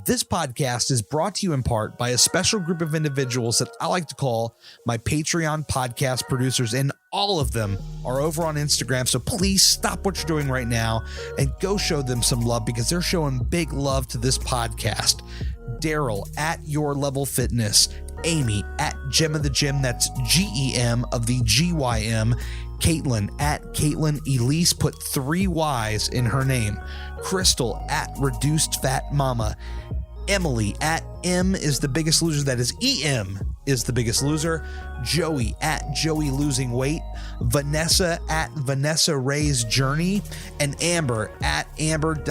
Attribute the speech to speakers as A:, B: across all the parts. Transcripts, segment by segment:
A: This podcast is brought to you in part by a special group of individuals that I like to call my Patreon podcast producers, and all of them are over on Instagram. So please stop what you're doing right now and go show them some love, because they're showing big love to this podcast. Daryl at Your Level Fitness, Amy at Gem of the Gym, that's GEM of the GYM, Caitlin at Caitlin Elise, put 3 Y's in her name, Crystal at Reduced Fat Mama, Emily at M is the Biggest Loser, that is EM is the Biggest Loser, Joey at Joey Losing Weight, Vanessa at Vanessa Ray's Journey, and Amber at amber.l.ables.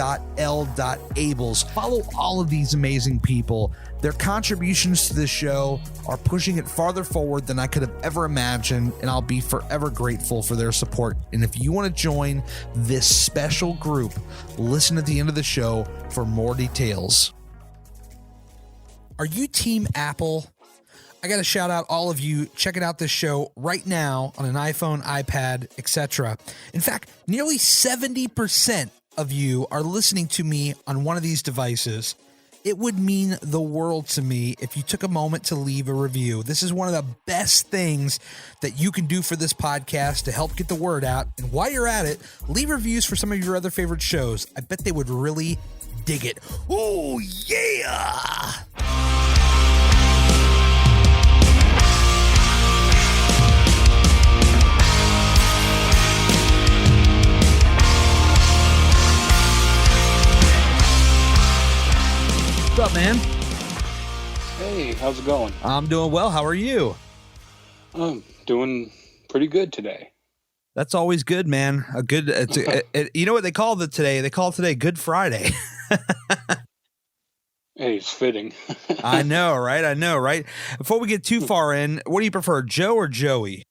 A: Follow all of these amazing people. Their contributions to this show are pushing it farther forward than I could have ever imagined, and I'll be forever grateful for their support. And if you want to join this special group, listen at the end of the show for more details. Are you Team Apple? I got to shout out all of you checking out this show right now on an iPhone, iPad, etc. In fact, nearly 70% of you are listening to me on one of these devices. It would mean the world to me if you took a moment to leave a review. This is one of the best things that you can do for this podcast to help get the word out. And while you're at it, leave reviews for some of your other favorite shows. I bet they would really dig it. Oh, yeah! What's up, man?
B: Hey, how's it going?
A: I'm doing well. How are you?
B: I'm doing pretty good today.
A: That's always good, man. You know what they call it today? They call it today Good Friday.
B: Hey, it's fitting.
A: I know, right? Before we get too far in, what do you prefer, Joe or Joey?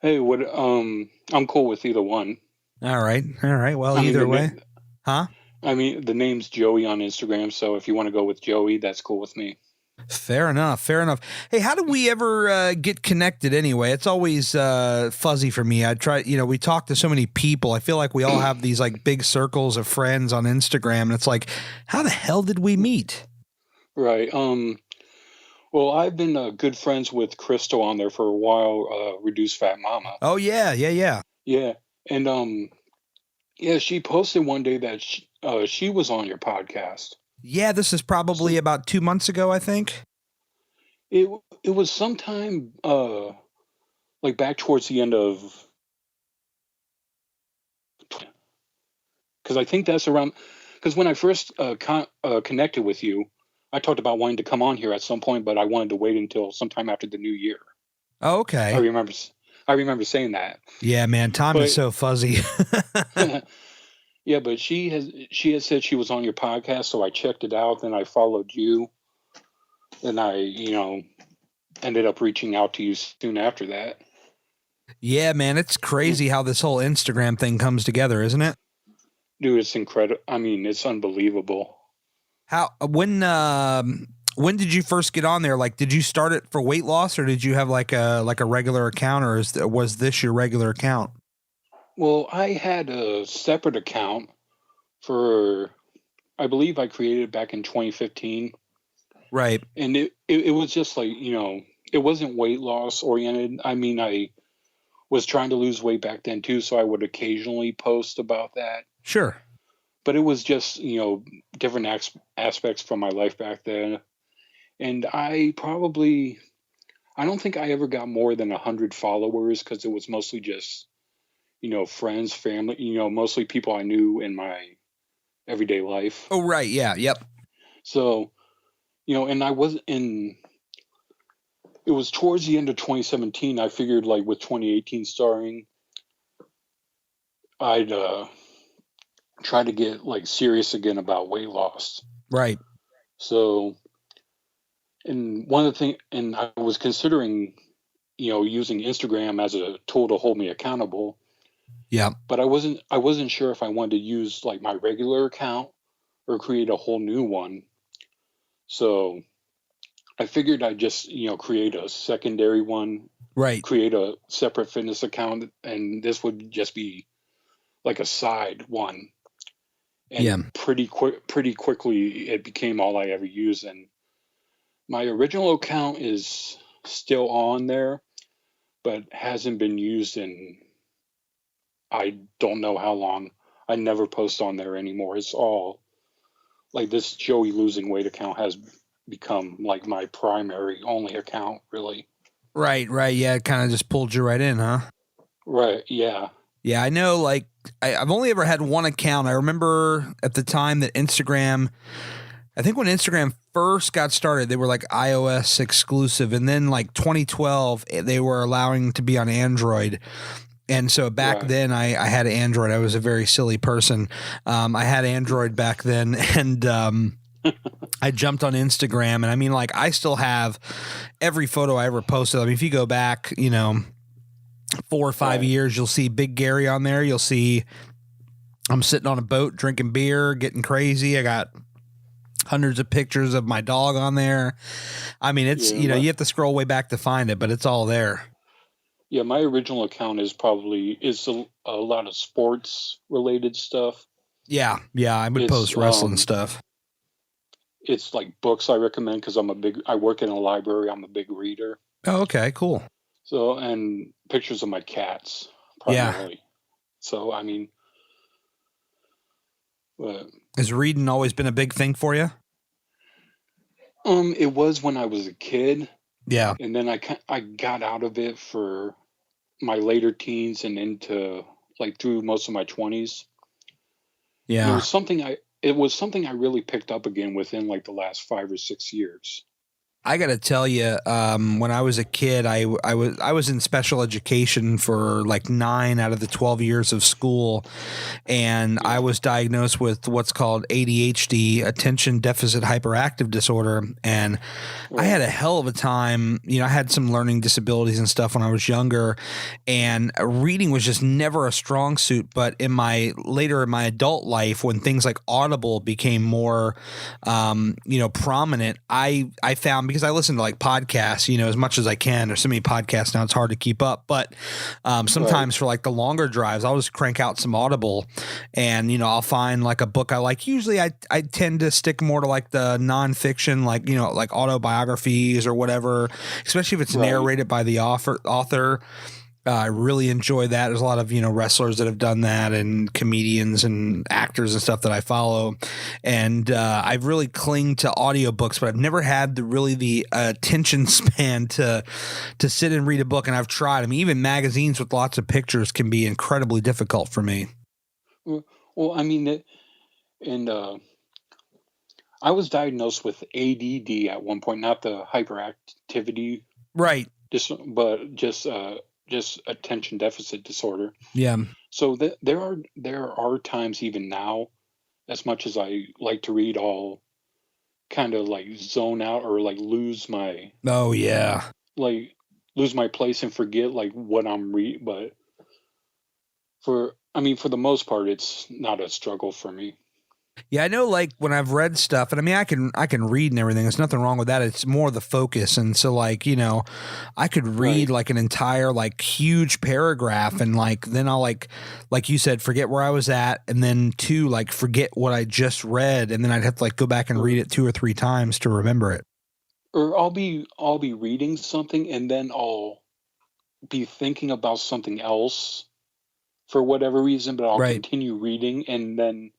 B: Hey, I'm cool with either one.
A: All right. Well, either way. Huh?
B: I mean, the name's Joey on Instagram, so if you want to go with Joey, that's cool with me.
A: Fair enough. Hey, how did we ever get connected anyway? It's always fuzzy for me. We talk to so many people. I feel like we all have these like big circles of friends on Instagram, and it's like, how the hell did we meet?
B: Right. Well, I've been good friends with Crystal on there for a while, Reduced Fat Mama.
A: Oh, yeah.
B: Yeah. And, yeah, she posted one day that she was on your podcast.
A: Yeah, this is probably about 2 months ago, I think.
B: It was sometime like back towards the end of, because I think that's around, because when I first connected with you, I talked about wanting to come on here at some point, but I wanted to wait until sometime after the new year.
A: Oh, okay.
B: I remember saying that.
A: Yeah, man, time is so fuzzy.
B: Yeah, but she has said she was on your podcast, so I checked it out. Then I followed you, and I, ended up reaching out to you soon after that.
A: Yeah, man, it's crazy how this whole Instagram thing comes together, isn't it?
B: Dude, it's incredible. I mean, it's unbelievable.
A: When did you first get on there? Like, did you start it for weight loss, or did you have like a regular account, or was this your regular account?
B: Well, I had a separate account I believe I created it back in 2015.
A: Right.
B: And it was just like, it wasn't weight loss oriented. I mean, I was trying to lose weight back then too, so I would occasionally post about that.
A: Sure.
B: But it was just, different aspects from my life back then. And I don't think I ever got more than 100 followers, because it was mostly just, friends, family, mostly people I knew in my everyday life.
A: Oh, right. Yeah. Yep.
B: So, and it was towards the end of 2017. I figured like with 2018 starting, I'd try to get like serious again about weight loss.
A: Right.
B: So, and one of the things, and I was considering, using Instagram as a tool to hold me accountable.
A: Yeah.
B: But I wasn't sure if I wanted to use like my regular account or create a whole new one. So I figured I'd just, create a secondary one.
A: Right.
B: Create a separate fitness account, and this would just be like a side one.
A: Yeah.
B: and pretty quickly it became all I ever used. And my original account is still on there, but hasn't been used in I don't know how long. I never post on there anymore. It's all like this Joey losing weight account has become like my primary only account, really.
A: Right. Yeah, it kind of just pulled you right in, huh?
B: Right. Yeah.
A: Yeah, I know. Like, I've only ever had one account. I remember at the time that Instagram, I think when Instagram first got started, they were like iOS exclusive. And then, like 2012, they were allowing to be on Android. And so back then, I had Android. I was a very silly person. I had Android back then. And, I jumped on Instagram, and I mean, like, I still have every photo I ever posted. I mean, if you go back, 4 or 5 years, you'll see Big Gary on there. You'll see I'm sitting on a boat drinking beer, getting crazy. I got hundreds of pictures of my dog on there. I mean, it's, you have to scroll way back to find it, but it's all there.
B: Yeah, my original account is a lot of sports related stuff.
A: Yeah, I would post wrestling stuff.
B: It's like books I recommend because I work in a library. I'm a big reader.
A: Oh, okay, cool.
B: So, and pictures of my cats primarily. Yeah. So, I mean,
A: has reading always been a big thing for you?
B: It was when I was a kid.
A: Yeah.
B: And then I got out of it for my later teens and into like through most of my 20s.
A: Yeah.
B: And it was something I really picked up again within like the last 5 or 6 years.
A: I got to tell you, when I was a kid, I was in special education for like 9 out of the 12 years of school, and I was diagnosed with what's called ADHD, attention deficit hyperactive disorder, and I had a hell of a time. I had some learning disabilities and stuff when I was younger, and reading was just never a strong suit. But in my adult life, when things like Audible became more, prominent, I found, because I listen to like podcasts, as much as I can. There's so many podcasts now, it's hard to keep up. But sometimes for like the longer drives, I'll just crank out some Audible, and I'll find like a book I like. Usually I tend to stick more to like the nonfiction, like like autobiographies or whatever, especially if it's narrated by the author. I really enjoy that. There's a lot of, wrestlers that have done that, and comedians and actors and stuff that I follow. And I've really clinged to audiobooks, but I've never had the attention span to sit and read a book. And I've tried. I mean, even magazines with lots of pictures can be incredibly difficult for me.
B: Well, I mean, I was diagnosed with ADD at one point, not the hyperactivity.
A: Right.
B: But just attention deficit disorder.
A: Yeah.
B: So there are times even now, as much as I like to read, I'll kind of like zone out or like lose my lose my place and forget like what I'm reading. But for the most part, it's not a struggle for me.
A: Yeah, I know, like, when I've read stuff, and I mean, I can read and everything. There's nothing wrong with that. It's more the focus. And so, like, I could read like an entire, like, huge paragraph, and like, then I'll like you said, forget where I was at. And then like forget what I just read. And then I'd have to like go back and read it 2 or 3 times to remember it.
B: Or I'll be reading something, and then I'll be thinking about something else for whatever reason, but I'll continue reading, and then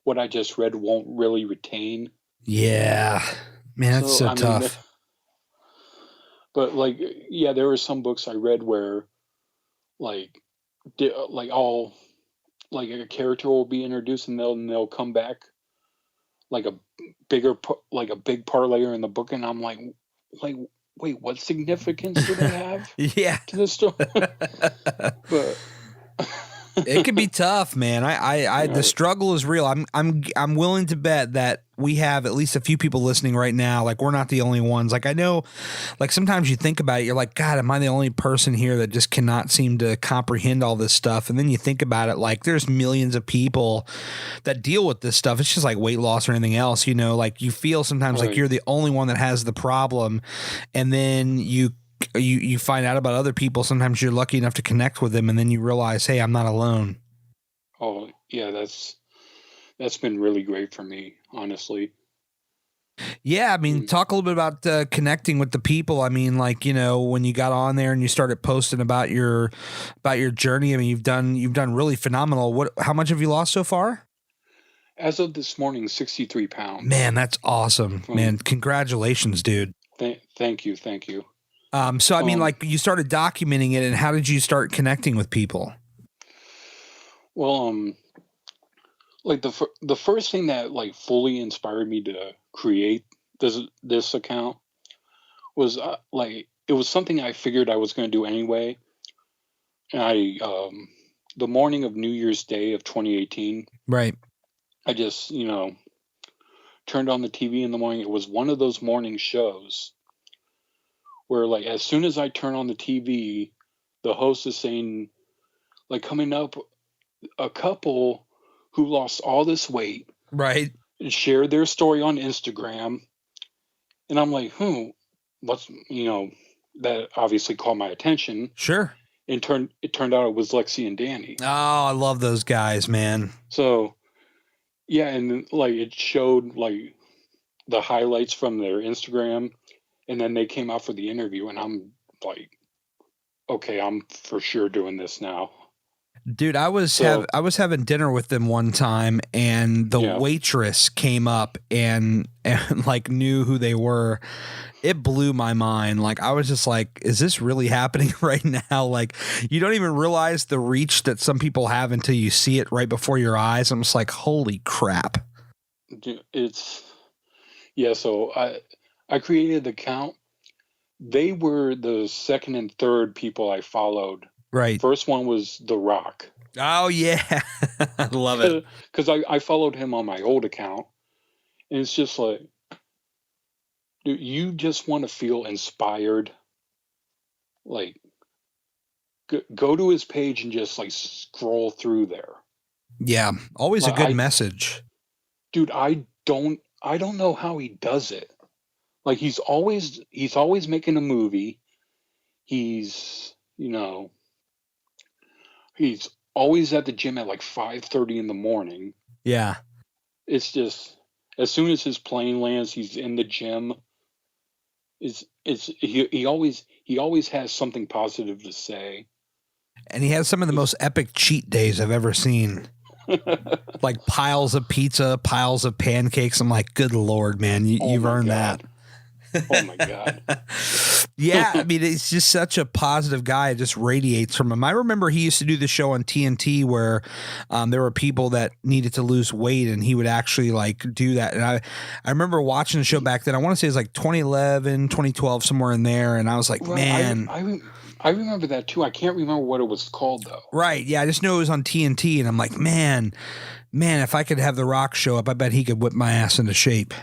B: what I just read won't really retain.
A: Yeah, man, that's so tough.
B: But like, yeah, there were some books I read where, like all, like a character will be introduced, and they'll come back, like a big part later in the book, and I'm like, wait, what significance do they have? To the story? But.
A: It can be tough, man. The struggle is real. I'm willing to bet that we have at least a few people listening right now. Like, we're not the only ones. Like, I know, like, sometimes you think about it, you're like, God, am I the only person here that just cannot seem to comprehend all this stuff? And then you think about it, like, there's millions of people that deal with this stuff. It's just like weight loss or anything else, like, you feel sometimes like you're the only one that has the problem. And then you find out about other people. Sometimes you're lucky enough to connect with them, and then you realize, hey, I'm not alone.
B: Oh yeah, that's been really great for me, honestly.
A: Yeah, I mean,
B: Mm.
A: talk a little bit about connecting with the people. I mean, like, you know, when you got on there and you started posting about your journey. I mean, you've done really phenomenal. How much have you lost so far?
B: As of this morning, 63 pounds.
A: Man, that's awesome, man. Congratulations, dude.
B: Thank you, thank you.
A: So I mean, like, you started documenting it, and how did you start connecting with people?
B: Well, like the first thing that like fully inspired me to create this account was like it was something I figured I was going to do anyway. And the morning of New Year's Day of 2018,
A: Right.
B: I just turned on the TV in the morning. It was one of those morning shows where like as soon as I turn on the TV, the host is saying like coming up a couple who lost all this weight,
A: right,
B: and shared their story on Instagram. And I'm like, what's, that obviously caught my attention.
A: Sure.
B: And it turned out it was Lexi and Danny.
A: Oh, I love those guys, man.
B: So, yeah, and then, like it showed like the highlights from their Instagram, and then they came out for the interview, and I'm like, okay, I'm for sure doing this now.
A: Dude, I was having dinner with them one time, and the waitress came up and like knew who they were. It blew my mind. Like, I was just like, is this really happening right now? Like, you don't even realize the reach that some people have until you see it right before your eyes. I'm just like, holy crap.
B: So I created the account. They were the second and third people I followed.
A: Right.
B: First one was The Rock.
A: Oh, yeah. I love it.
B: Because I followed him on my old account. And it's just like, dude, you just want to feel inspired. Like, go to his page and just like scroll through there.
A: Yeah. Always a good message.
B: Dude, I don't know how he does it. Like, he's always making a movie. He's always at the gym at like 5:30 in the morning.
A: Yeah.
B: It's just as soon as his plane lands, he's in the gym. He always has something positive to say.
A: And he has some of the most epic cheat days I've ever seen. Like piles of pizza, piles of pancakes. I'm like, good Lord, man, you've earned that.
B: Oh my God.
A: Yeah, I mean, it's just such a positive guy. It just radiates from him. I remember he used to do the show on TNT where there were people that needed to lose weight, and he would actually like do that. And I remember watching the show back then. I want to say it was like 2011, 2012, somewhere in there. And I was like, man.
B: I remember that too. I can't remember what it was called though.
A: Right. Yeah. I just know it was on TNT, and I'm like, man, if I could have The Rock show up, I bet he could whip my ass into shape.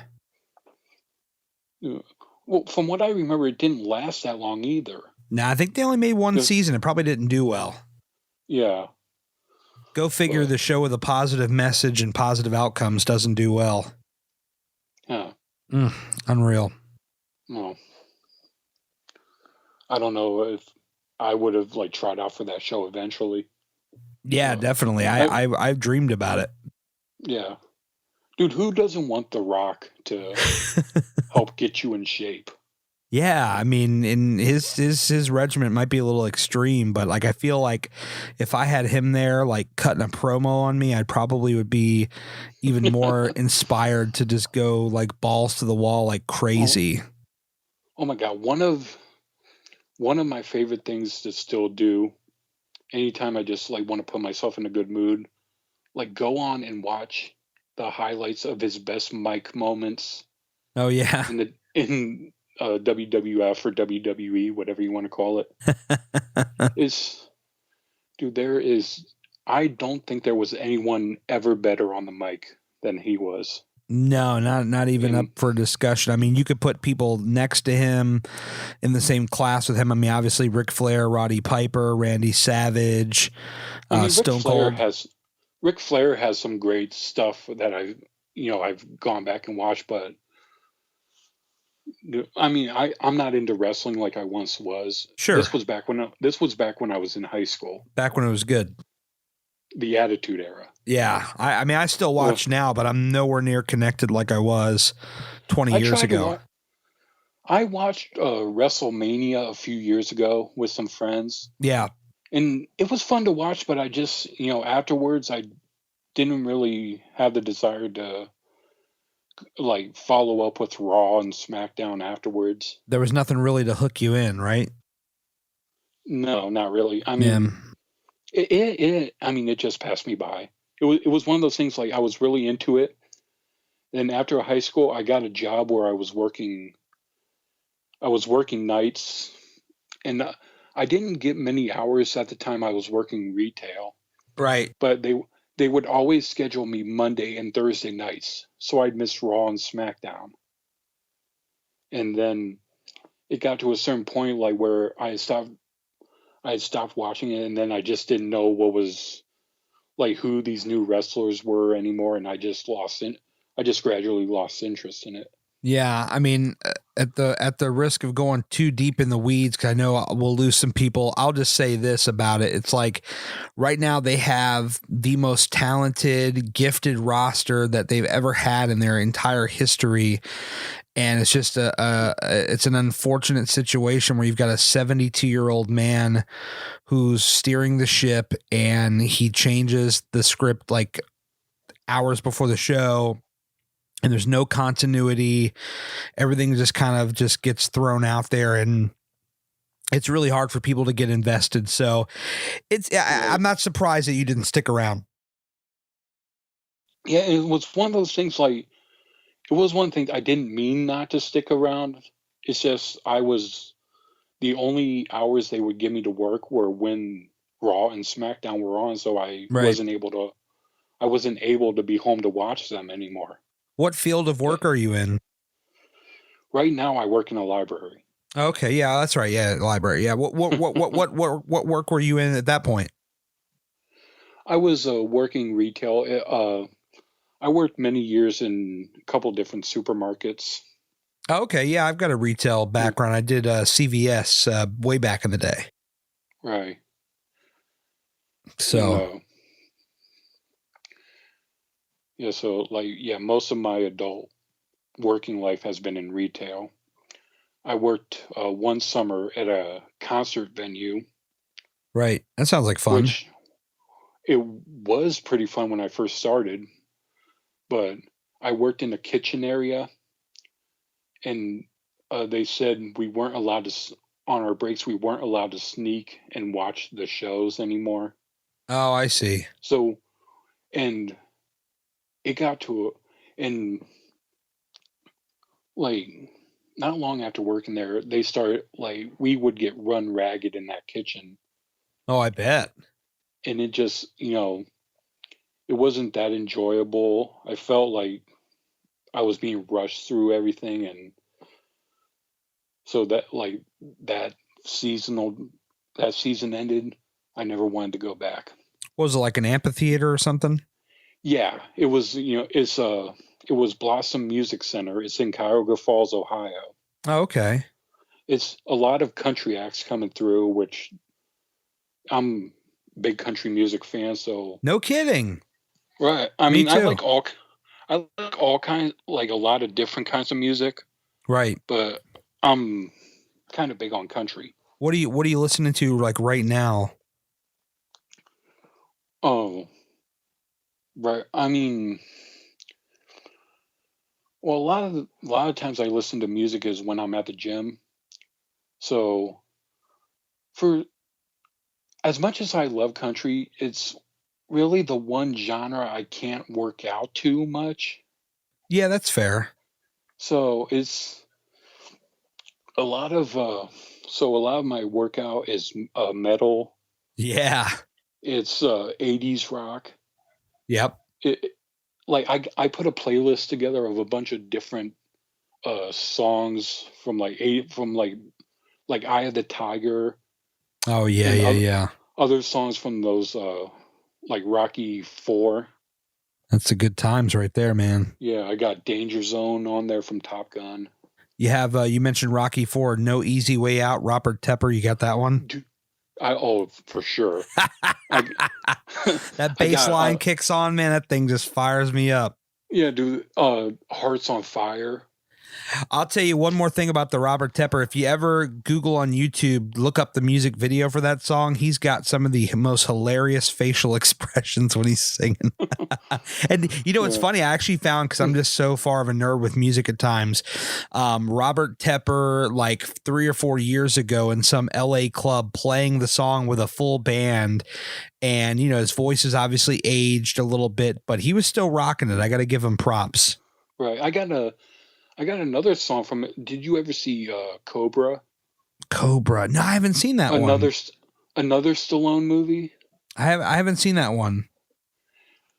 B: Well, from what I remember, it didn't last that long either.
A: No, I think they only made one season. It probably didn't do well.
B: Yeah.
A: Go figure. The show with a positive message and positive outcomes doesn't do well.
B: Yeah.
A: Unreal.
B: Well, I don't know if I would have like tried out for that show eventually.
A: Yeah, definitely. I've dreamed about it.
B: Yeah. Dude, who doesn't want The Rock to help get you in shape?
A: Yeah, I mean, in his regiment might be a little extreme, but like I feel like if I had him there, like cutting a promo on me, I probably would be even more inspired to just go like balls to the wall like crazy.
B: Oh my God, one of my favorite things to still do, anytime I just like want to put myself in a good mood, like go on and watch the highlights of his best mic moments. Oh yeah, in WWF or WWE, whatever you want to call it. I don't think there was anyone ever better on the mic than he was.
A: No, not even up for discussion. I mean, you could put people next to him in the same class with him. I mean, obviously Ric Flair, Roddy Piper, Randy Savage, Stone Cold.
B: Ric Flair has some great stuff that I've gone back and watched, but I mean, I'm not into wrestling like I once was.
A: Sure.
B: This was back when I was in high school.
A: Back when it was good.
B: the Attitude Era.
A: Yeah. I mean, I still watch now, but I'm nowhere near connected like I was 20 years ago.
B: I watched WrestleMania a few years ago with some friends.
A: Yeah.
B: And it was fun to watch, but I just, afterwards, I didn't really have the desire to like follow up with Raw and SmackDown afterwards.
A: There was nothing really to hook you in, right?
B: No, not really. I mean, it just passed me by. It was one of those things like I was really into it. Then after high school, I got a job where I was working nights, and I didn't get many hours at the time. I was working retail.
A: Right.
B: But they would always schedule me Monday and Thursday nights, so I'd miss Raw and SmackDown. And then it got to a certain point like where I had stopped watching it, and then I just didn't know what was like who these new wrestlers were anymore, and I just gradually lost interest in it.
A: Yeah, I mean, at the risk of going too deep in the weeds, because I know we'll lose some people, I'll just say this about it. It's like right now they have the most talented, gifted roster that they've ever had in their entire history. And it's just it's an unfortunate situation where you've got a 72-year-old man who's steering the ship, and he changes the script like hours before the show, and there's no continuity. Everything just kind of just gets thrown out there, and it's really hard for people to get invested. So I'm not surprised that you didn't stick around.
B: Yeah, it was one of those things like, it was one thing I didn't mean not to stick around. It's just the only hours they would give me to work were when Raw and SmackDown were on, so I wasn't able to be home to watch them anymore.
A: What field of work are you in?
B: Right now, I work in a library.
A: Okay, yeah, that's right. Yeah, library. Yeah, what work were you in at that point?
B: I was working retail. I worked many years in a couple different supermarkets.
A: Okay, yeah, I've got a retail background. I did CVS way back in the day.
B: Right.
A: So.
B: Most of my adult working life has been in retail. I worked one summer at a concert venue.
A: Right. That sounds like fun.
B: Which it was pretty fun when I first started, but I worked in the kitchen area, and they said we weren't allowed to, on our breaks, we weren't allowed to sneak and watch the shows anymore.
A: Oh, I see.
B: So, and it got to, and like not long after working there, they started like we would get run ragged in that kitchen.
A: Oh, I bet.
B: And it just, it wasn't that enjoyable. I felt like I was being rushed through everything, and so that season ended. I never wanted to go back.
A: Was it like an amphitheater or something?
B: Yeah, it was, it was Blossom Music Center. It's in Cuyahoga Falls, Ohio.
A: Oh, okay.
B: It's a lot of country acts coming through, which I'm a big country music fan, so.
A: No kidding.
B: Right. I mean, I like all kinds, like a lot of different kinds of music.
A: Right.
B: But I'm kind of big on country.
A: What are you listening to like right now?
B: Oh, right. I mean, well, a lot of times I listen to music is when I'm at the gym. So, for as much as I love country, it's really the one genre I can't work out too much.
A: Yeah, that's fair.
B: So it's a lot of my workout is metal.
A: Yeah.
B: It's 80s rock.
A: Yep.
B: I put a playlist together of a bunch of different songs from like Eye of the Tiger.
A: Oh yeah.
B: Other songs from those like Rocky IV.
A: That's the good times right there, man.
B: Yeah, I got Danger Zone on there from Top Gun.
A: You have you mentioned Rocky IV, No Easy Way Out, Robert Tepper. You got that one?
B: For sure. I,
A: That
B: I
A: bass
B: got
A: line kicks on, man. That thing just fires me up.
B: yeah, dude. Hearts on Fire.
A: I'll tell you one more thing about the Robert Tepper. If you ever Google on YouTube, look up the music video for that song, he's got some of the most hilarious facial expressions when he's singing. And you know, it's funny. I actually found, because I'm just so far of a nerd with music at times, Robert Tepper, like 3 or 4 years ago in some LA club playing the song with a full band. And, you know, his voice is obviously aged a little bit, but he was still rocking it. I got to give him props.
B: Right. I got another song from it. Did you ever see Cobra?
A: Cobra? No, I haven't seen that one.
B: Another Stallone movie.
A: I haven't seen that one.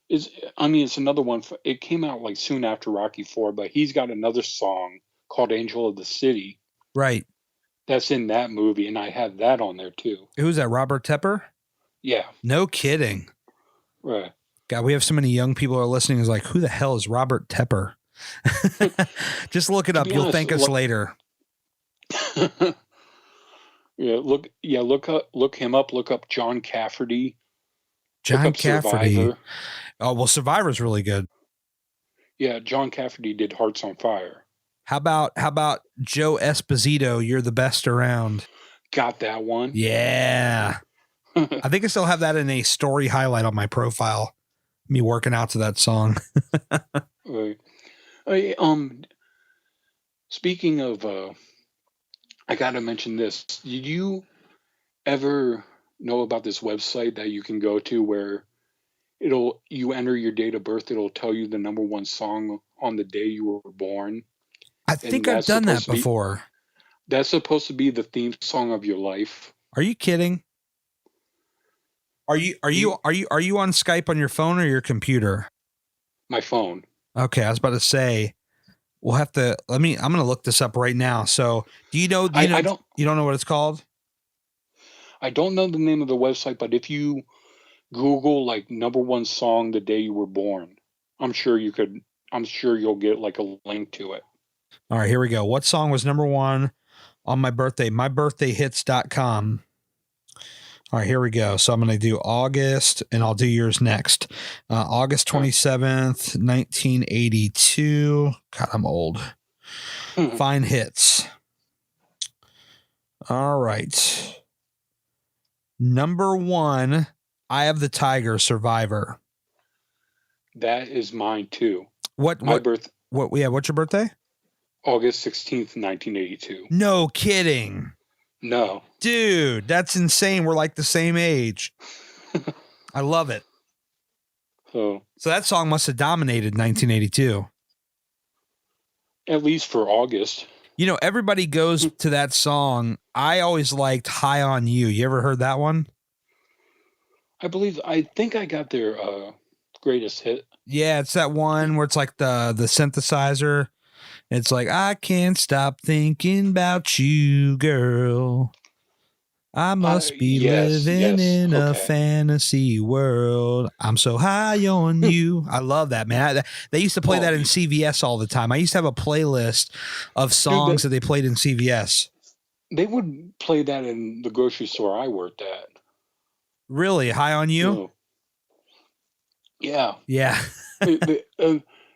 B: It's another one. It came out like soon after Rocky IV, but he's got another song called "Angel of the City."
A: Right.
B: That's in that movie, and I had that on there too.
A: Who's that? Robert Tepper?
B: Yeah.
A: No kidding.
B: Right.
A: God, we have so many young people who are listening. Is like, who the hell is Robert Tepper? Just look it up. You'll thank us later.
B: Look him up. Look up John Cafferty.
A: John Cafferty. Survivor. Oh, well, Survivor's really good.
B: Yeah, John Cafferty did Hearts on Fire.
A: How about Joe Esposito? You're the best around.
B: Got that one.
A: Yeah. I think I still have that in a story highlight on my profile. Me working out to that song.
B: Right. Speaking of, I gotta mention this. Did you ever know about this website that you can go to where you enter your date of birth, it'll tell you the number one song on the day you were born?
A: I think I've done that before.
B: That's supposed to be the theme song of your life.
A: Are you kidding? Are you on Skype on your phone or your computer?
B: My phone.
A: Okay, I was about to say we'll have to I'm going to look this up right now. So, you don't know what it's called?
B: I don't know the name of the website, but if you Google like number one song the day you were born, I'm sure you'll get like a link to it.
A: All right, here we go. What song was number one on my birthday? MyBirthdayHits.com. All right, here we go. So I'm going to do August, and I'll do yours next. August 27th, 1982. God, I'm old. Find hits. All right. Number one, Eye of the Tiger, Survivor.
B: That is mine too.
A: What's your birthday?
B: August 16th, 1982.
A: No kidding.
B: No.
A: Dude, that's insane. We're like the same age. I love it. So that song must have dominated 1982.
B: At least for August.
A: You know, everybody goes to that song. I always liked High on You. You ever heard that one?
B: I think I got their greatest hit.
A: Yeah, it's that one where it's like the synthesizer. It's like, I can't stop thinking about you, girl. I must be living in a fantasy world. I'm so high on you. I love that, man. They used to play that in CVS all the time. I used to have a playlist of songs that they played in CVS.
B: They would play that in the grocery store I worked at.
A: Really? High on You?
B: No. Yeah.
A: Yeah.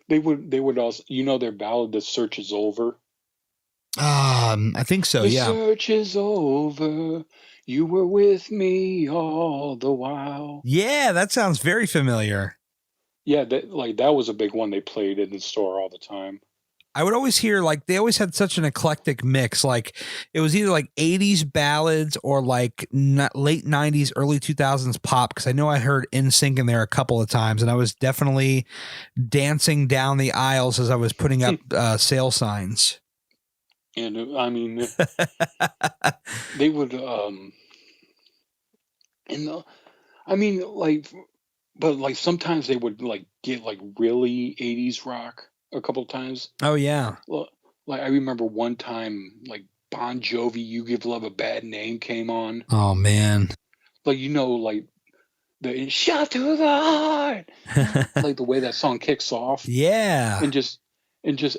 B: They would also, their ballad, "The Search Is Over."
A: I think so. Yeah.
B: The search is over. You were with me all the while.
A: Yeah, that sounds very familiar.
B: Yeah, that was a big one they played in the store all the time.
A: I would always hear, like, they always had such an eclectic mix. Like, it was either like 80s ballads or like late 90s, early 2000s pop. Because I know I heard NSYNC in there a couple of times, and I was definitely dancing down the aisles as I was putting up sale signs.
B: And I mean, they would, but sometimes they would like get like really 80s rock a couple of times.
A: Oh yeah.
B: Well, like I remember one time, like Bon Jovi, "You Give Love a Bad Name" came on.
A: Oh man.
B: Like, like the "Shot to the Heart," like the way that song kicks off.
A: Yeah.
B: And just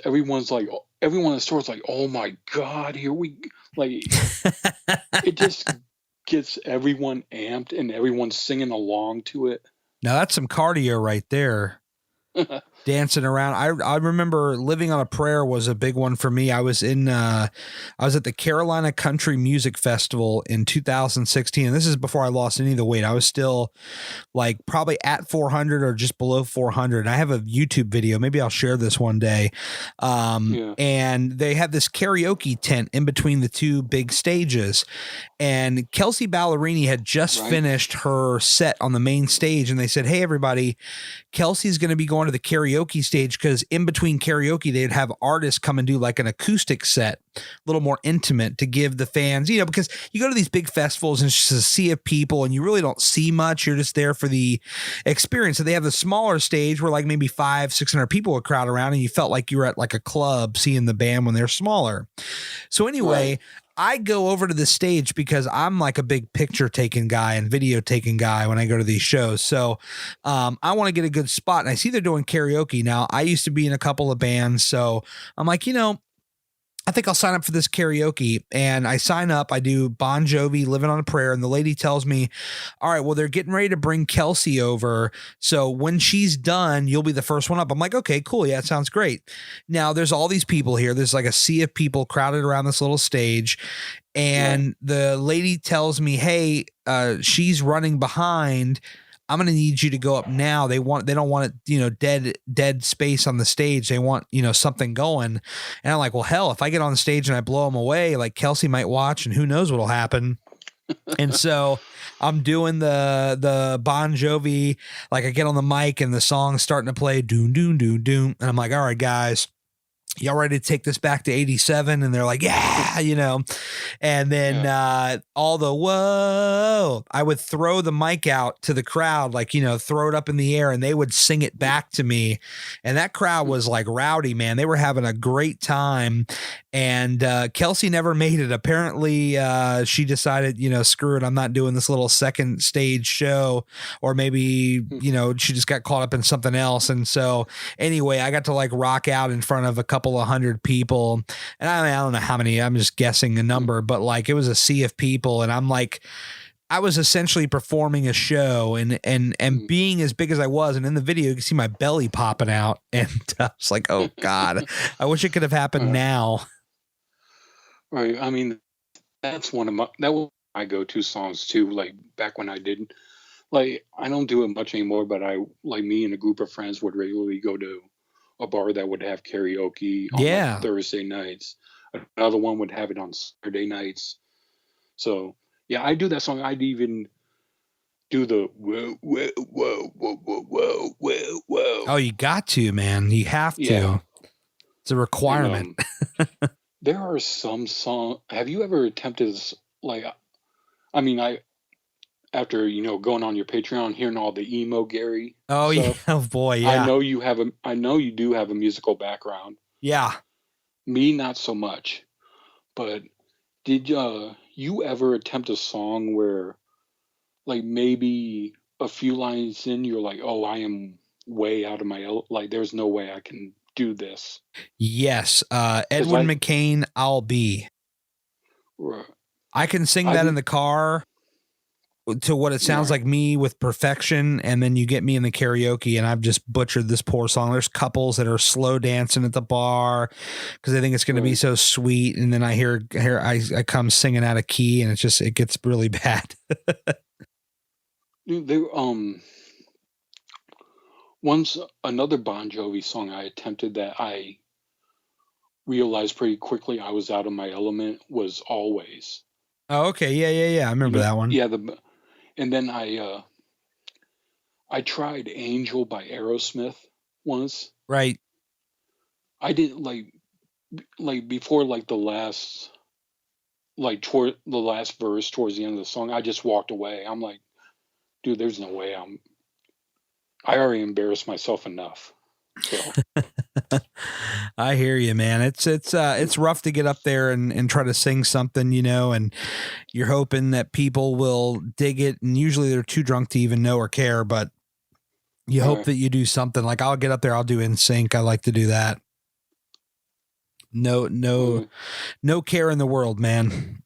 B: everyone in the store is like, "Oh my God, here we," like, it just gets everyone amped and everyone's singing along to it.
A: Now that's some cardio right there. Dancing around. I remember Living on a Prayer was a big one for me. I was at the Carolina Country Music Festival in 2016. And this is before I lost any of the weight. I was still like probably at 400 or just below 400. I have a YouTube video. Maybe I'll share this one day. And they have this karaoke tent in between the two big stages. And Kelsea Ballerini had just finished her set on the main stage. And they said, hey, everybody, Kelsey's going to be going to the karaoke stage, because in between karaoke, they'd have artists come and do like an acoustic set, a little more intimate, to give the fans, because you go to these big festivals and it's just a sea of people and you really don't see much. You're just there for the experience. So they have the smaller stage where like maybe 500-600 people would crowd around and you felt like you were at like a club seeing the band when they're smaller. So anyway, I go over to the stage because I'm like a big picture taking guy and video taking guy when I go to these shows. So I want to get a good spot, and I see they're doing karaoke. Now, I used to be in a couple of bands, so I'm like, I think I'll sign up for this karaoke. And I sign up, I do Bon Jovi, Living on a Prayer. And the lady tells me, all right, well, they're getting ready to bring Kelsea over. So when she's done, you'll be the first one up. I'm like, okay, cool. Yeah, it sounds great. Now there's all these people here. There's like a sea of people crowded around this little stage. And the lady tells me, hey, she's running behind. I'm going to need you to go up now. They don't want it, dead space on the stage. They want, something going. And I'm like, well, hell, if I get on the stage and I blow them away, like Kelsea might watch and who knows what'll happen. And so I'm doing the Bon Jovi, like I get on the mic and the song's starting to play, doom, doom, doom, doom. And I'm like, all right, guys, y'all ready to take this back to 87? And they're like, yeah, and then all the whoa, I would throw the mic out to the crowd, like, throw it up in the air, and they would sing it back to me. And that crowd was like rowdy, man. They were having a great time. And Kelsea never made it. Apparently, she decided, screw it, I'm not doing this little second stage show. Or maybe, she just got caught up in something else. And so anyway, I got to like rock out in front of a couple of hundred people. And I don't know how many, I'm just guessing a number, but like it was a sea of people. And I'm like, I was essentially performing a show and being as big as I was. And in the video, you can see my belly popping out. And I was like, oh God, I wish it could have happened now.
B: Right. I mean, that was my go-to songs too. Like back when I didn't, like, I don't do it much anymore, but me and a group of friends would regularly go to a bar that would have karaoke on Thursday nights. Another one would have it on Saturday nights. So yeah, I do that song. I'd even do the whoa, whoa, whoa, whoa, whoa, whoa, whoa, whoa.
A: Oh, you got to, man. You have to. Yeah. It's a requirement.
B: And, there are some songs. Have you ever attempted after going on your Patreon, hearing all the emo Gary.
A: Oh stuff, yeah, oh boy, yeah.
B: I know you do have a musical background.
A: Yeah.
B: Me, not so much. But did you ever attempt a song where, like, maybe a few lines in, you're like, oh, I am way out of my there's no way I can do this?
A: Yes, Edwin McCain, I'll Be.
B: Right.
A: I can sing that in the car to what it sounds like me with perfection, and then you get me in the karaoke and I've just butchered this poor song. There's couples that are slow dancing at the bar because they think it's going to be so sweet, and then I hear I come singing out of key, and it gets really bad.
B: There once another Bon Jovi song I attempted that I realized pretty quickly I was out of my element was Always.
A: Oh, okay. Yeah. I remember that one.
B: Yeah, and then I tried Angel by Aerosmith once.
A: Right.
B: I did like before the last toward the last verse towards the end of the song, I just walked away. I'm like, dude, there's no way I already embarrassed myself enough. So.
A: I hear you, man. It's rough to get up there and try to sing something, and you're hoping that people will dig it. And usually they're too drunk to even know or care, but you hope that you do something. Like I'll get up there, I'll do NSYNC. I like to do that. No care in the world, man.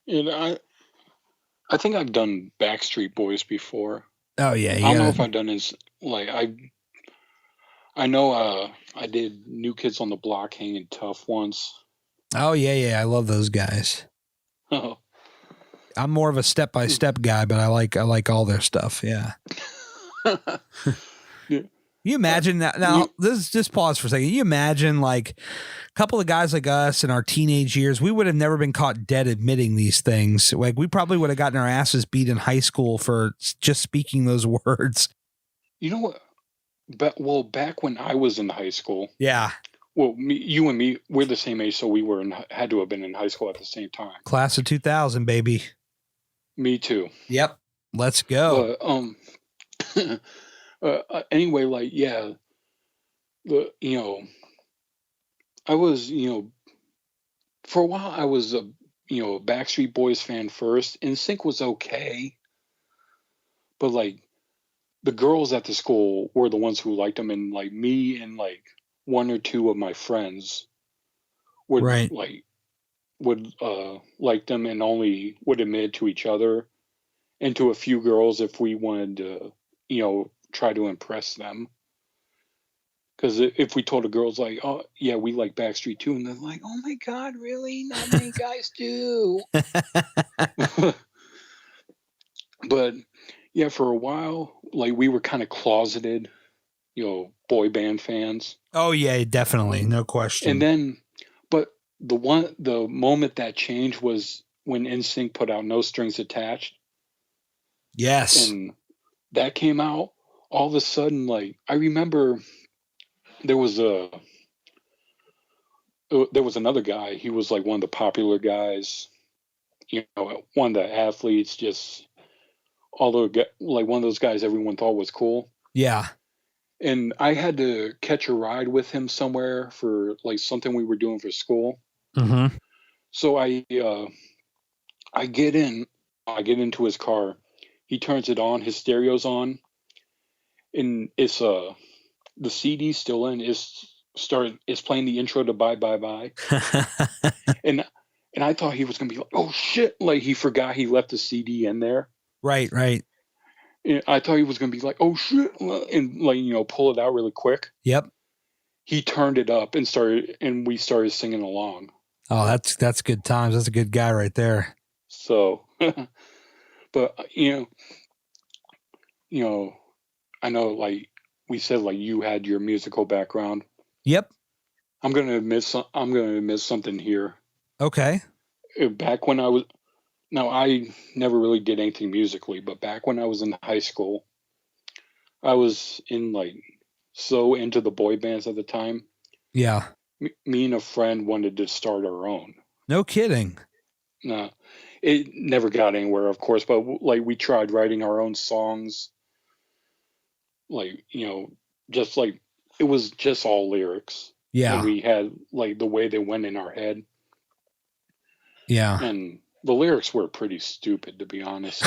B: And I think I've done Backstreet Boys before.
A: Oh yeah,
B: I don't know if I've done his like I know I did New Kids on the Block, Hanging Tough once.
A: Oh yeah, I love those guys.
B: Oh.
A: I'm more of a step-by-step guy, but I like all their stuff. Yeah.
B: Yeah.
A: You imagine that now? This is just pause for a second. You imagine like a couple of guys like us in our teenage years, we would have never been caught dead admitting these things. Like we probably would have gotten our asses beat in high school for just speaking those words.
B: You know what? Back when I was in high school.
A: Yeah.
B: Well, you and me, we're the same age, so we had to have been in high school at the same time.
A: Class of 2000, baby.
B: Me too.
A: Yep. Let's go.
B: But anyway, like I was for a while I was a Backstreet Boys fan first. NSYNC was okay, but like the girls at the school were the ones who liked them, and like me and like one or two of my friends would like them and only would admit to each other and to a few girls if we wanted to try to impress them. Because if we told the girls like, oh yeah, we like Backstreet too, and they're like, oh my god, really? Not many guys do. But yeah, for a while, like we were kind of closeted, boy band fans.
A: Oh yeah, definitely, no question.
B: And then, but the moment that changed was when NSYNC put out No Strings Attached.
A: Yes.
B: And that came out. All of a sudden, like I remember, there was another guy. He was like one of the popular guys, one of the athletes. Just like one of those guys everyone thought was cool.
A: Yeah.
B: And I had to catch a ride with him somewhere for like something we were doing for school.
A: Mm-hmm.
B: So I get into his car. He turns it on. His stereo's on, and it's the CD's still in. It's playing the intro to Bye Bye Bye. and I thought he was gonna be like, oh shit, like he forgot he left the CD in there.
A: Right.
B: And I thought he was gonna be like, oh shit, and like pull it out really quick.
A: Yep.
B: He turned it up and we started singing along.
A: Oh, that's good times. That's a good guy right there.
B: So, but I know like we said, like you had your musical background.
A: Yep.
B: I'm gonna admit something here.
A: Okay.
B: Back when I never really did anything musically, but back when I was in high school, I was so into the boy bands at the time.
A: Yeah.
B: Me and a friend wanted to start our own.
A: No kidding.
B: No, it never got anywhere, of course, but like we tried writing our own songs. Like, just like it was just all lyrics.
A: Yeah.
B: And we had like the way they went in our head.
A: Yeah.
B: And the lyrics were pretty stupid, to be honest.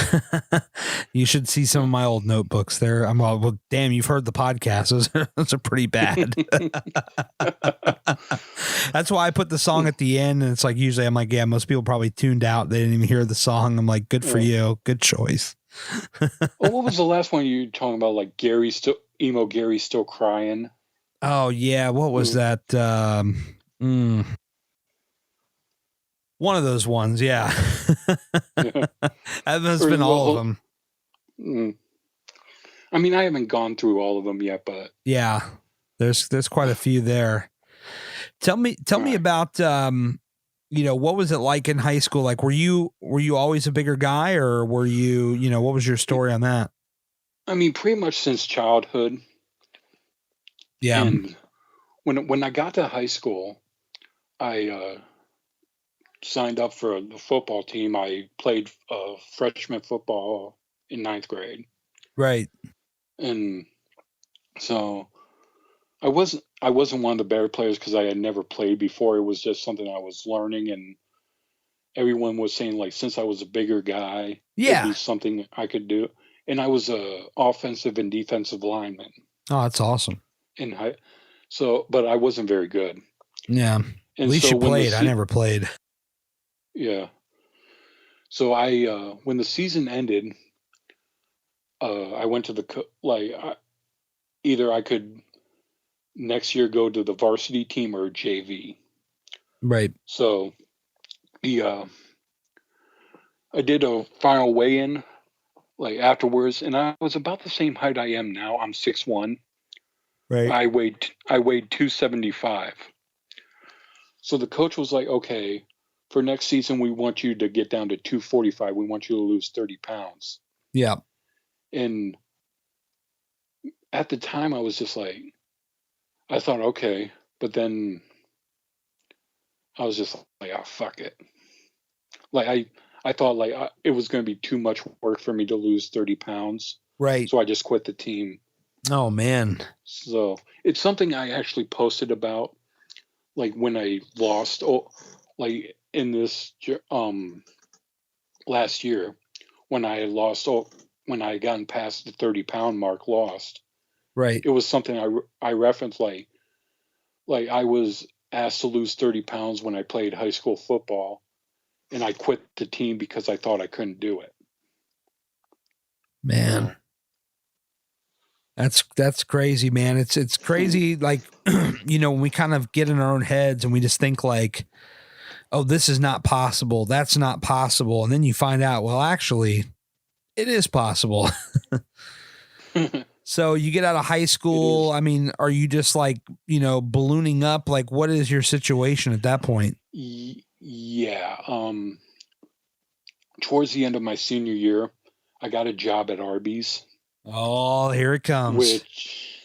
A: You should see some of my old notebooks there. Well, damn, you've heard the podcast. Those are pretty bad. That's why I put the song at the end. And it's like, usually I'm like, yeah, most people probably tuned out. They didn't even hear the song. I'm like, good for you. Good choice.
B: Well, what was the last one you were talking about? Like emo Gary still crying.
A: Oh yeah. What was that? One of those ones. Yeah. That's been all of them.
B: I mean, I haven't gone through all of them yet, but
A: yeah, there's quite a few there. Tell me about, what was it like in high school? Like, were you always a bigger guy, or were you, what was your story on that?
B: I mean, pretty much since childhood.
A: Yeah.
B: And when I got to high school, I signed up for the football team. I played freshman football in 9th grade.
A: Right.
B: And so I wasn't one of the better players because I had never played before. It was just something I was learning, and everyone was saying like, since I was a bigger guy, it'd be something I could do. And I was a offensive and defensive lineman.
A: Oh, that's awesome.
B: But I wasn't very good.
A: Yeah.
B: And
A: at least you played. I never played.
B: Yeah. So I when the season ended, I went to either I could next year go to the varsity team or JV.
A: Right.
B: So the I did a final weigh-in like afterwards, and I was about the same height I am now. I'm 6'1".
A: Right.
B: I weighed 275. So the coach was like, okay, for next season we want you to get down to 245. We want you to lose 30 pounds.
A: Yeah.
B: And at the time I was just like, I thought, okay, but then I was just like, oh, fuck it. Like I thought like it was going to be too much work for me to lose 30 pounds.
A: Right.
B: So I just quit the team.
A: Oh man.
B: So it's something I actually posted about, like when I lost, like in this last year, when I had lost, when I had gotten past the 30-pound mark, lost.
A: Right.
B: It was something I referenced, like I was asked to lose 30 pounds when I played high school football, and I quit the team because I thought I couldn't do it.
A: Man. That's crazy, man. It's crazy. Like, when we kind of get in our own heads and we just think like, oh, this is not possible. That's not possible. And then you find out, well, actually it is possible. So you get out of high school. I mean, are you just like, ballooning up? Like, what is your situation at that point?
B: Yeah. Towards the end of my senior year, I got a job at Arby's.
A: Oh, here it comes.
B: Which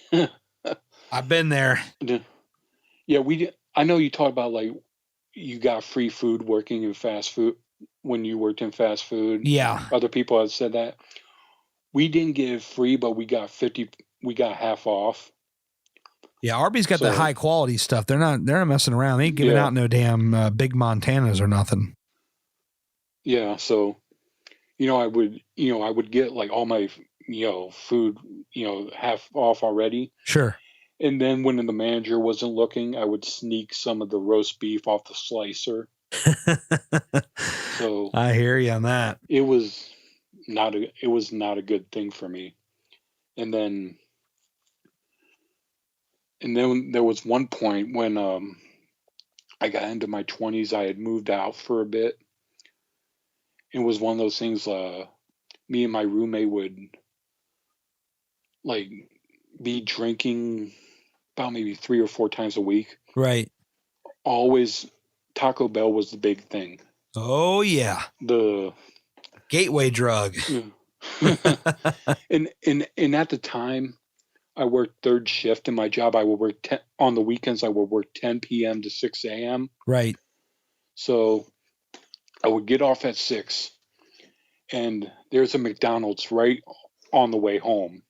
A: I've been there.
B: Yeah, I know you talk about like you got free food working in fast food when you worked in fast food.
A: Yeah.
B: Other people have said that. We didn't get it free, but we got half off.
A: Yeah, Arby's got the high quality stuff. They're not messing around. They ain't giving out no damn big Montanas or nothing.
B: Yeah, so I would get like all my food half off already.
A: Sure.
B: And then when the manager wasn't looking, I would sneak some of the roast beef off the slicer. So
A: I hear you on that.
B: It was not a good thing for me. And then there was one point when I got into my 20s. I had moved out for a bit. It was one of those things. Me and my roommate would like be drinking about maybe 3 or 4 times a week.
A: Right.
B: Always Taco Bell was the big thing.
A: Oh yeah.
B: The
A: gateway drug.
B: and at the time, I worked third shift in my job. I would work on the weekends. I would work 10 p.m. to 6 a.m.
A: Right.
B: So I would get off at 6, and there's a McDonald's right on the way home.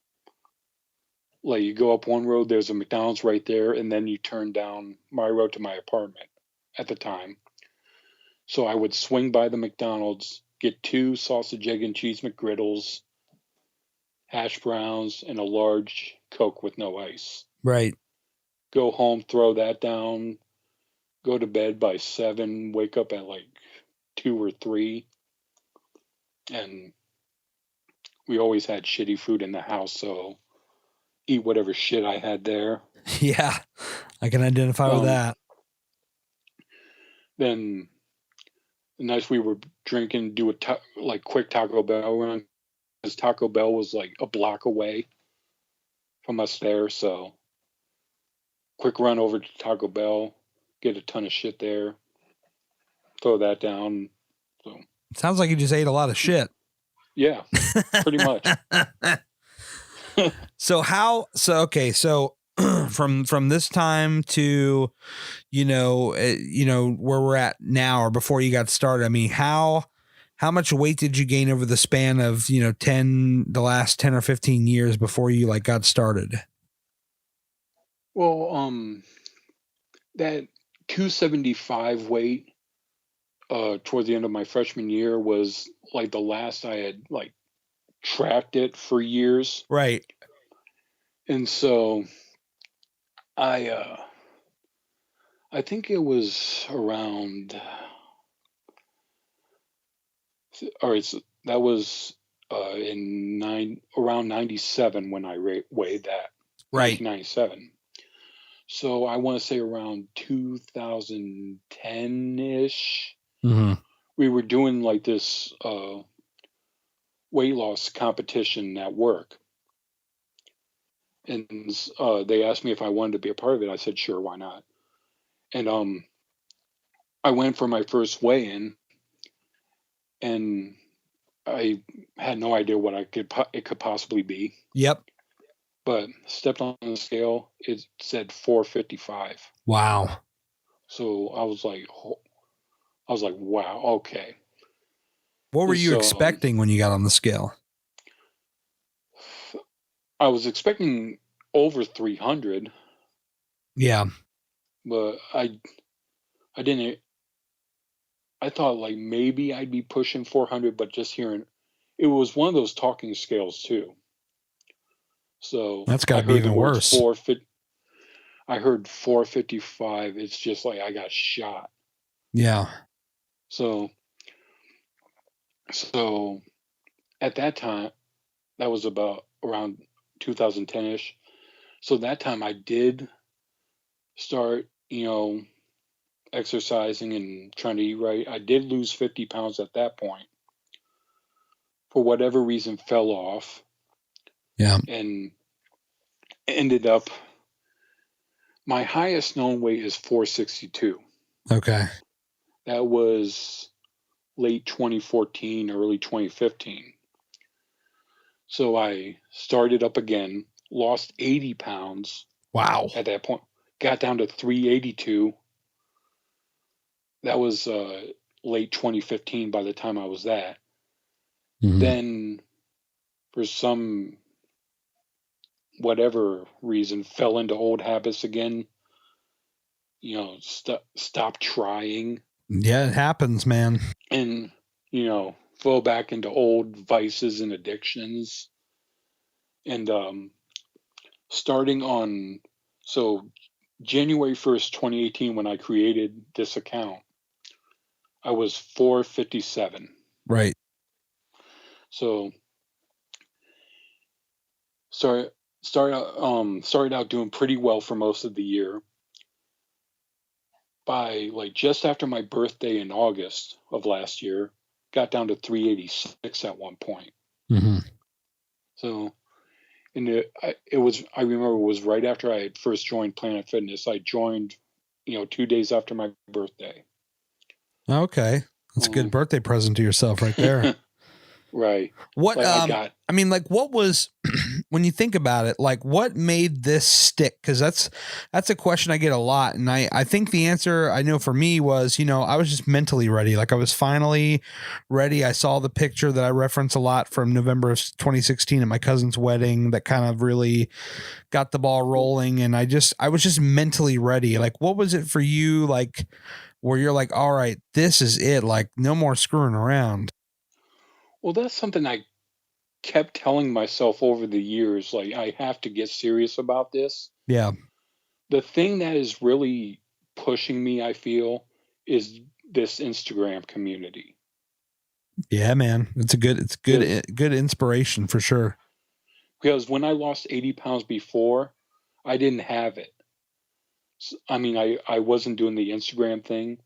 B: Like you go up one road, there's a McDonald's right there, and then you turn down my road to my apartment at the time. So I would swing by the McDonald's, get 2 sausage, egg, and cheese McGriddles, hash browns, and a large Coke with no ice.
A: Right.
B: Go home, throw that down, go to bed by 7, wake up at like 2 or 3. And we always had shitty food in the house, so eat whatever shit I had there.
A: Yeah, I can identify with that.
B: Then the nights we were drinking, do a quick Taco Bell run, because Taco Bell was like a block away from us there. So quick run over to Taco Bell, get a ton of shit there, throw that down. So
A: sounds like you just ate a lot of shit.
B: Yeah, pretty much.
A: So from this time to where we're at now, or before you got started, I mean, how much weight did you gain over the span of the last 10 or 15 years before you like got started?
B: Well, that 275 weight toward the end of my freshman year was like the last I had like tracked it for years.
A: Right.
B: And so I think it was around All right, so that was around 97 when I weighed that.
A: Right.
B: 1997. So I want to say around 2010-ish,
A: Mm-hmm.
B: we were doing like this weight loss competition at work. And they asked me if I wanted to be a part of it. I said, sure, why not? And I went for my first weigh-in, and I had no idea what it could possibly be.
A: Yep.
B: But stepped on the scale, it said 455.
A: Wow.
B: So I was like, wow, okay.
A: What were you
B: So
A: expecting when you got on the scale?
B: I was expecting over 300,
A: Yeah.
B: but I didn't. I thought like maybe I'd be pushing 400, but just hearing it was one of those talking scales too. So
A: That's got
B: I
A: to be
B: heard the
A: even
B: words
A: worse.
B: 450. I heard 455. It's just like I got shot.
A: Yeah.
B: So at that time, that was about around 2010-ish. So that time I did start, exercising and trying to eat right. I did lose 50 pounds at that point. For whatever reason, fell off.
A: Yeah.
B: And ended up, my highest known weight is 462.
A: Okay.
B: That was late 2014, early 2015. So I started up again, lost 80 pounds.
A: Wow.
B: At that point, got down to 382. That was late 2015 by the time I was that.
A: Mm-hmm.
B: Then, for some whatever reason, fell into old habits again. Stop trying.
A: Yeah, it happens, man.
B: And, fall back into old vices and addictions. And starting on, January 1st, 2018, when I created this account, I was 457.
A: Right.
B: So started out doing pretty well for most of the year. By like just after my birthday in August of last year, got down to 386 at one point.
A: Mm-hmm.
B: So, and I remember it was right after I had first joined Planet Fitness. I joined, 2 days after my birthday.
A: Okay. That's a good birthday present to yourself right there.
B: Right.
A: What,
B: Like
A: what was, when you think about it, like what made this stick? Cause that's a question I get a lot. And I think the answer I know for me was, I was just mentally ready. Like I was finally ready. I saw the picture that I reference a lot from November of 2016 at my cousin's wedding that kind of really got the ball rolling. And I was just mentally ready. Like, what was it for you? Like where you're like, all right, this is it. Like no more screwing around.
B: Well, that's something I kept telling myself over the years. Like, I have to get serious about this.
A: Yeah.
B: The thing that is really pushing me, I feel, is this Instagram community.
A: Yeah, man. It's good inspiration for sure.
B: Because when I lost 80 pounds before, I didn't have it. I mean, I wasn't doing the Instagram thing.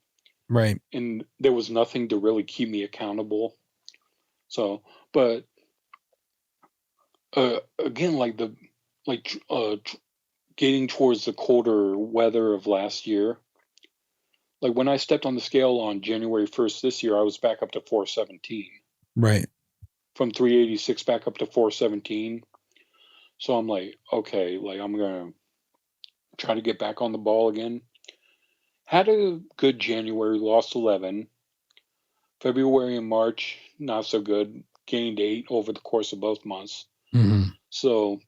A: Right.
B: And there was nothing to really keep me accountable. So, but again, getting towards the colder weather of last year, like when I stepped on the scale on January 1st this year, I was back up to 417.
A: Right.
B: From 386 back up to 417. So I'm like, okay, like I'm going to try to get back on the ball again. Had a good January, lost 11. February and March, not so good. Gained 8 over the course of both months.
A: Mm-hmm.
B: So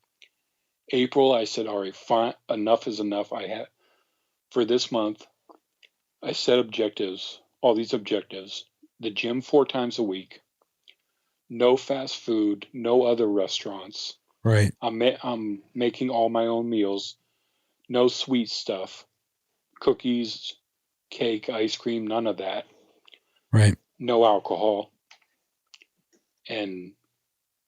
B: April, I said, all right, fine, enough is enough. For this month, I set objectives, all these objectives, the gym 4 times a week, no fast food, no other restaurants.
A: Right.
B: I'm making all my own meals, no sweet stuff, cookies, cake, ice cream, none of that.
A: Right.
B: No alcohol. And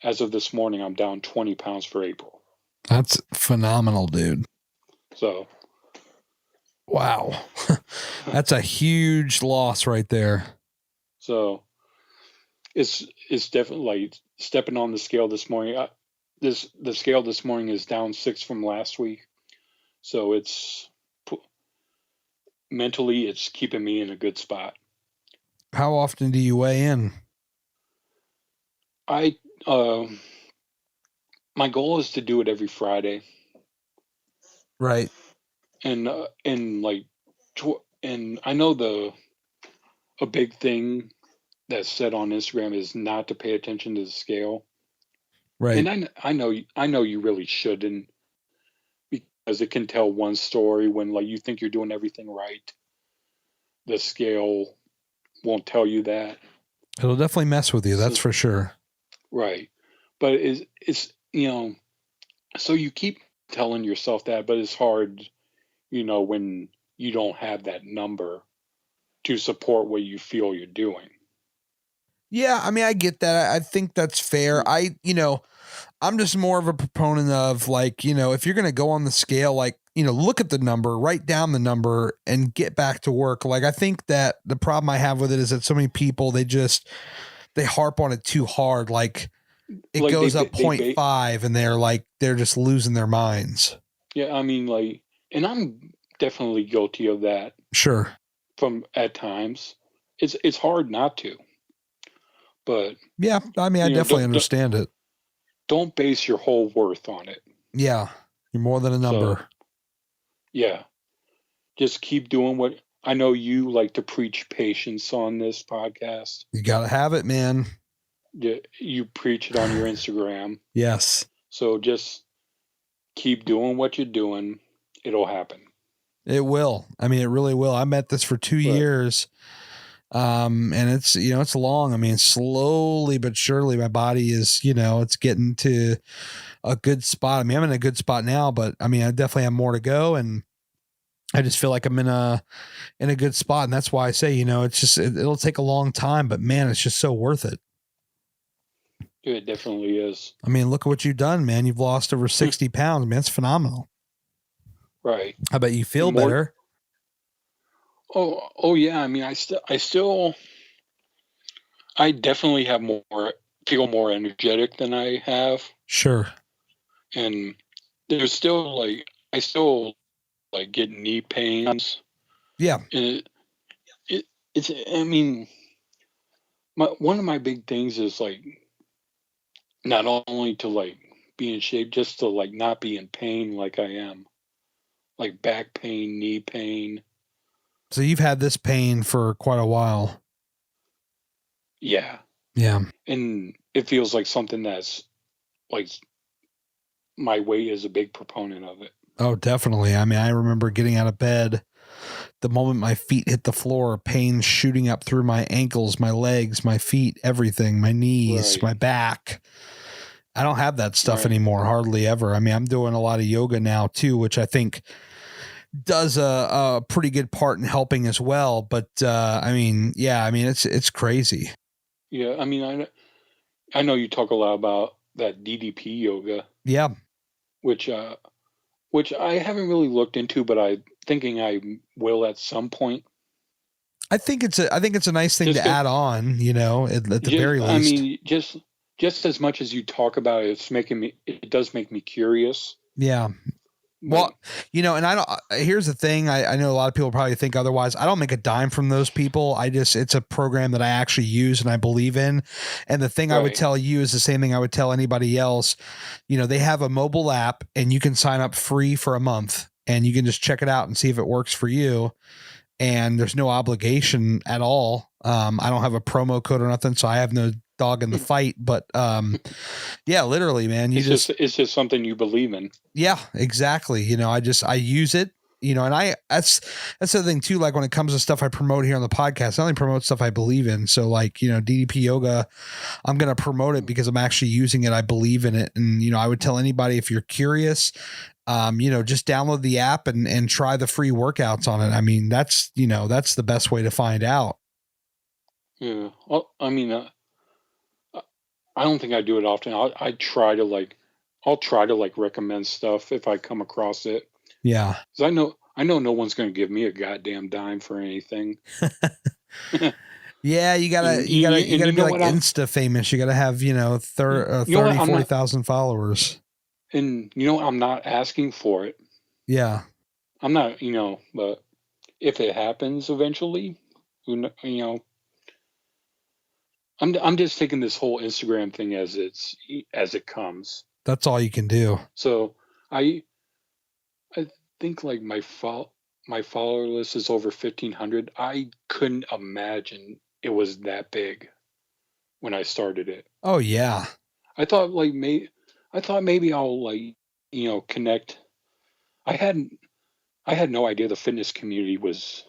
B: as of this morning, I'm down 20 pounds for April.
A: That's phenomenal, dude.
B: So,
A: wow. That's a huge loss right there.
B: So it's definitely like stepping on the scale this morning. The scale this morning is down 6 from last week. So mentally, it's keeping me in a good spot.
A: How often do you weigh in?
B: My goal is to do it every Friday.
A: Right.
B: And I know a big thing that's said on Instagram is not to pay attention to the scale.
A: Right.
B: And I know you really shouldn't, because it can tell one story when like you think you're doing everything right. The scale won't tell you that.
A: It'll definitely mess with you. That's for sure.
B: Right. But it's so you keep telling yourself that, but it's hard, when you don't have that number to support what you feel you're doing.
A: Yeah, I mean, I get that. I think that's fair. I'm just more of a proponent of like, if you're going to go on the scale, like, look at the number, write down the number and get back to work. Like, I think that the problem I have with it is that so many people, they harp on it too hard. Like it goes up 0.5 and they're just losing their minds.
B: Yeah. I mean, and I'm definitely guilty of that.
A: Sure.
B: From at times it's hard not to, but
A: yeah, I mean, I definitely understand it.
B: Don't base your whole worth on it.
A: Yeah. You're more than a number.
B: So, yeah. Just keep doing what I know you like to preach patience on this podcast.
A: You got to have it, man.
B: You preach it on your Instagram.
A: Yes.
B: So just keep doing what you're doing. It'll happen. It
A: will. I mean, it really will. I'm at this for 2 years. And it's, it's long. I mean, slowly but surely my body is, it's getting to a good spot. I mean, I'm in a good spot now, but I mean, I definitely have more to go, and I just feel like I'm in a good spot. And that's why I say, it's just, it'll take a long time, but man, it's just so worth it.
B: It definitely is.
A: I mean, look at what you've done, man. You've lost over 60 pounds, man. It's phenomenal.
B: Right.
A: I bet you feel better.
B: Oh yeah. I mean, I definitely feel more energetic than I have.
A: Sure.
B: And there's still I still get knee pains.
A: Yeah.
B: And it's, I mean, one of my big things is not only to be in shape, just to not be in pain like I am. Like back pain, knee pain.
A: So you've had this pain for quite a while.
B: Yeah.
A: Yeah.
B: And it feels like something that's my weight is a big proponent of it.
A: Oh, definitely. I mean, I remember getting out of bed, the moment my feet hit the floor, pain shooting up through my ankles, my legs, my feet, everything, my knees, my back. I don't have that stuff anymore, hardly ever. I mean, I'm doing a lot of yoga now too, which I think does a pretty good part in helping as well. But I mean, yeah, I mean, it's crazy.
B: Yeah. I mean, I know you talk a lot about that DDP yoga.
A: Yeah.
B: Which I haven't really looked into, but I'm thinking I will at some point.
A: I think it's a nice thing to add on, at the very least.
B: I mean, just as much as you talk about it, it does make me curious.
A: Yeah. Well, and here's the thing. I know a lot of people probably think otherwise. I don't make a dime from those people. It's a program that I actually use and I believe in. And the thing I would tell you is the same thing I would tell anybody else. They have a mobile app and you can sign up free for a month and you can just check it out and see if it works for you. And there's no obligation at all. I don't have a promo code or nothing, so I have no dog in the fight, but yeah, literally, man,
B: it's just something you believe in.
A: Yeah, exactly. I use it, and that's the thing too. Like when it comes to stuff I promote here on the podcast, I only promote stuff I believe in. So DDP yoga, I'm going to promote it because I'm actually using it. I believe in it. And, I would tell anybody, if you're curious, just download the app and try the free workouts on it. I mean, that's the best way to find out.
B: Yeah. Well, I mean, I don't think I do it often. I'll try to like recommend stuff if I come across it.
A: Yeah.
B: 'Cause I know no one's going to give me a goddamn dime for anything.
A: Yeah, you
B: And
A: gotta
B: you
A: be
B: know
A: like
B: what
A: Insta famous. You gotta have,
B: you know
A: 30,
B: what,
A: 40,000 followers.
B: and you know, I'm not asking for it.
A: Yeah.
B: I'm not, but if it happens eventually, I'm just taking this whole Instagram thing as it comes.
A: That's all you can do.
B: So I I think like my follower list is over 1,500. I couldn't imagine it was that big when I started it.
A: Oh yeah.
B: I thought like I thought maybe I'll like connect. I hadn't I had no idea the fitness community was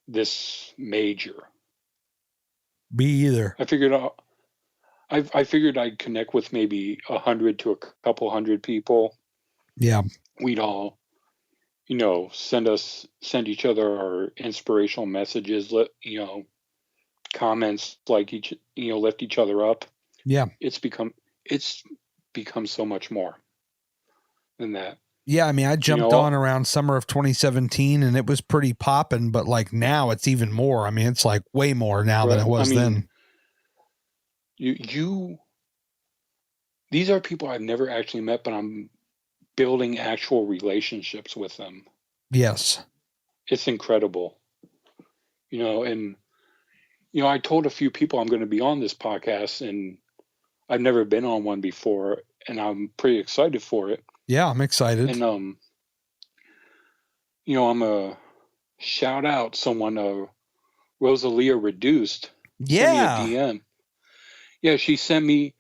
B: this major.
A: Me either.
B: I figured I'd connect with maybe 100 to a couple hundred people.
A: Yeah.
B: We'd all, send each other our inspirational messages, comments, like lift each other up.
A: Yeah.
B: It's become so much more than that.
A: Yeah, I mean, I jumped on around summer of 2017 and it was pretty popping, but like now it's even more. I mean, it's like way more now than it was then.
B: These are people I've never actually met, but I'm building actual relationships with them.
A: Yes.
B: It's incredible. And I told a few people I'm going to be on this podcast, and I've never been on one before, and I'm pretty excited for it.
A: Yeah, I'm excited.
B: And I'm a shout out someone, Rosalia Reduced.
A: Yeah.
B: Sent me a DM. Yeah, she sent me,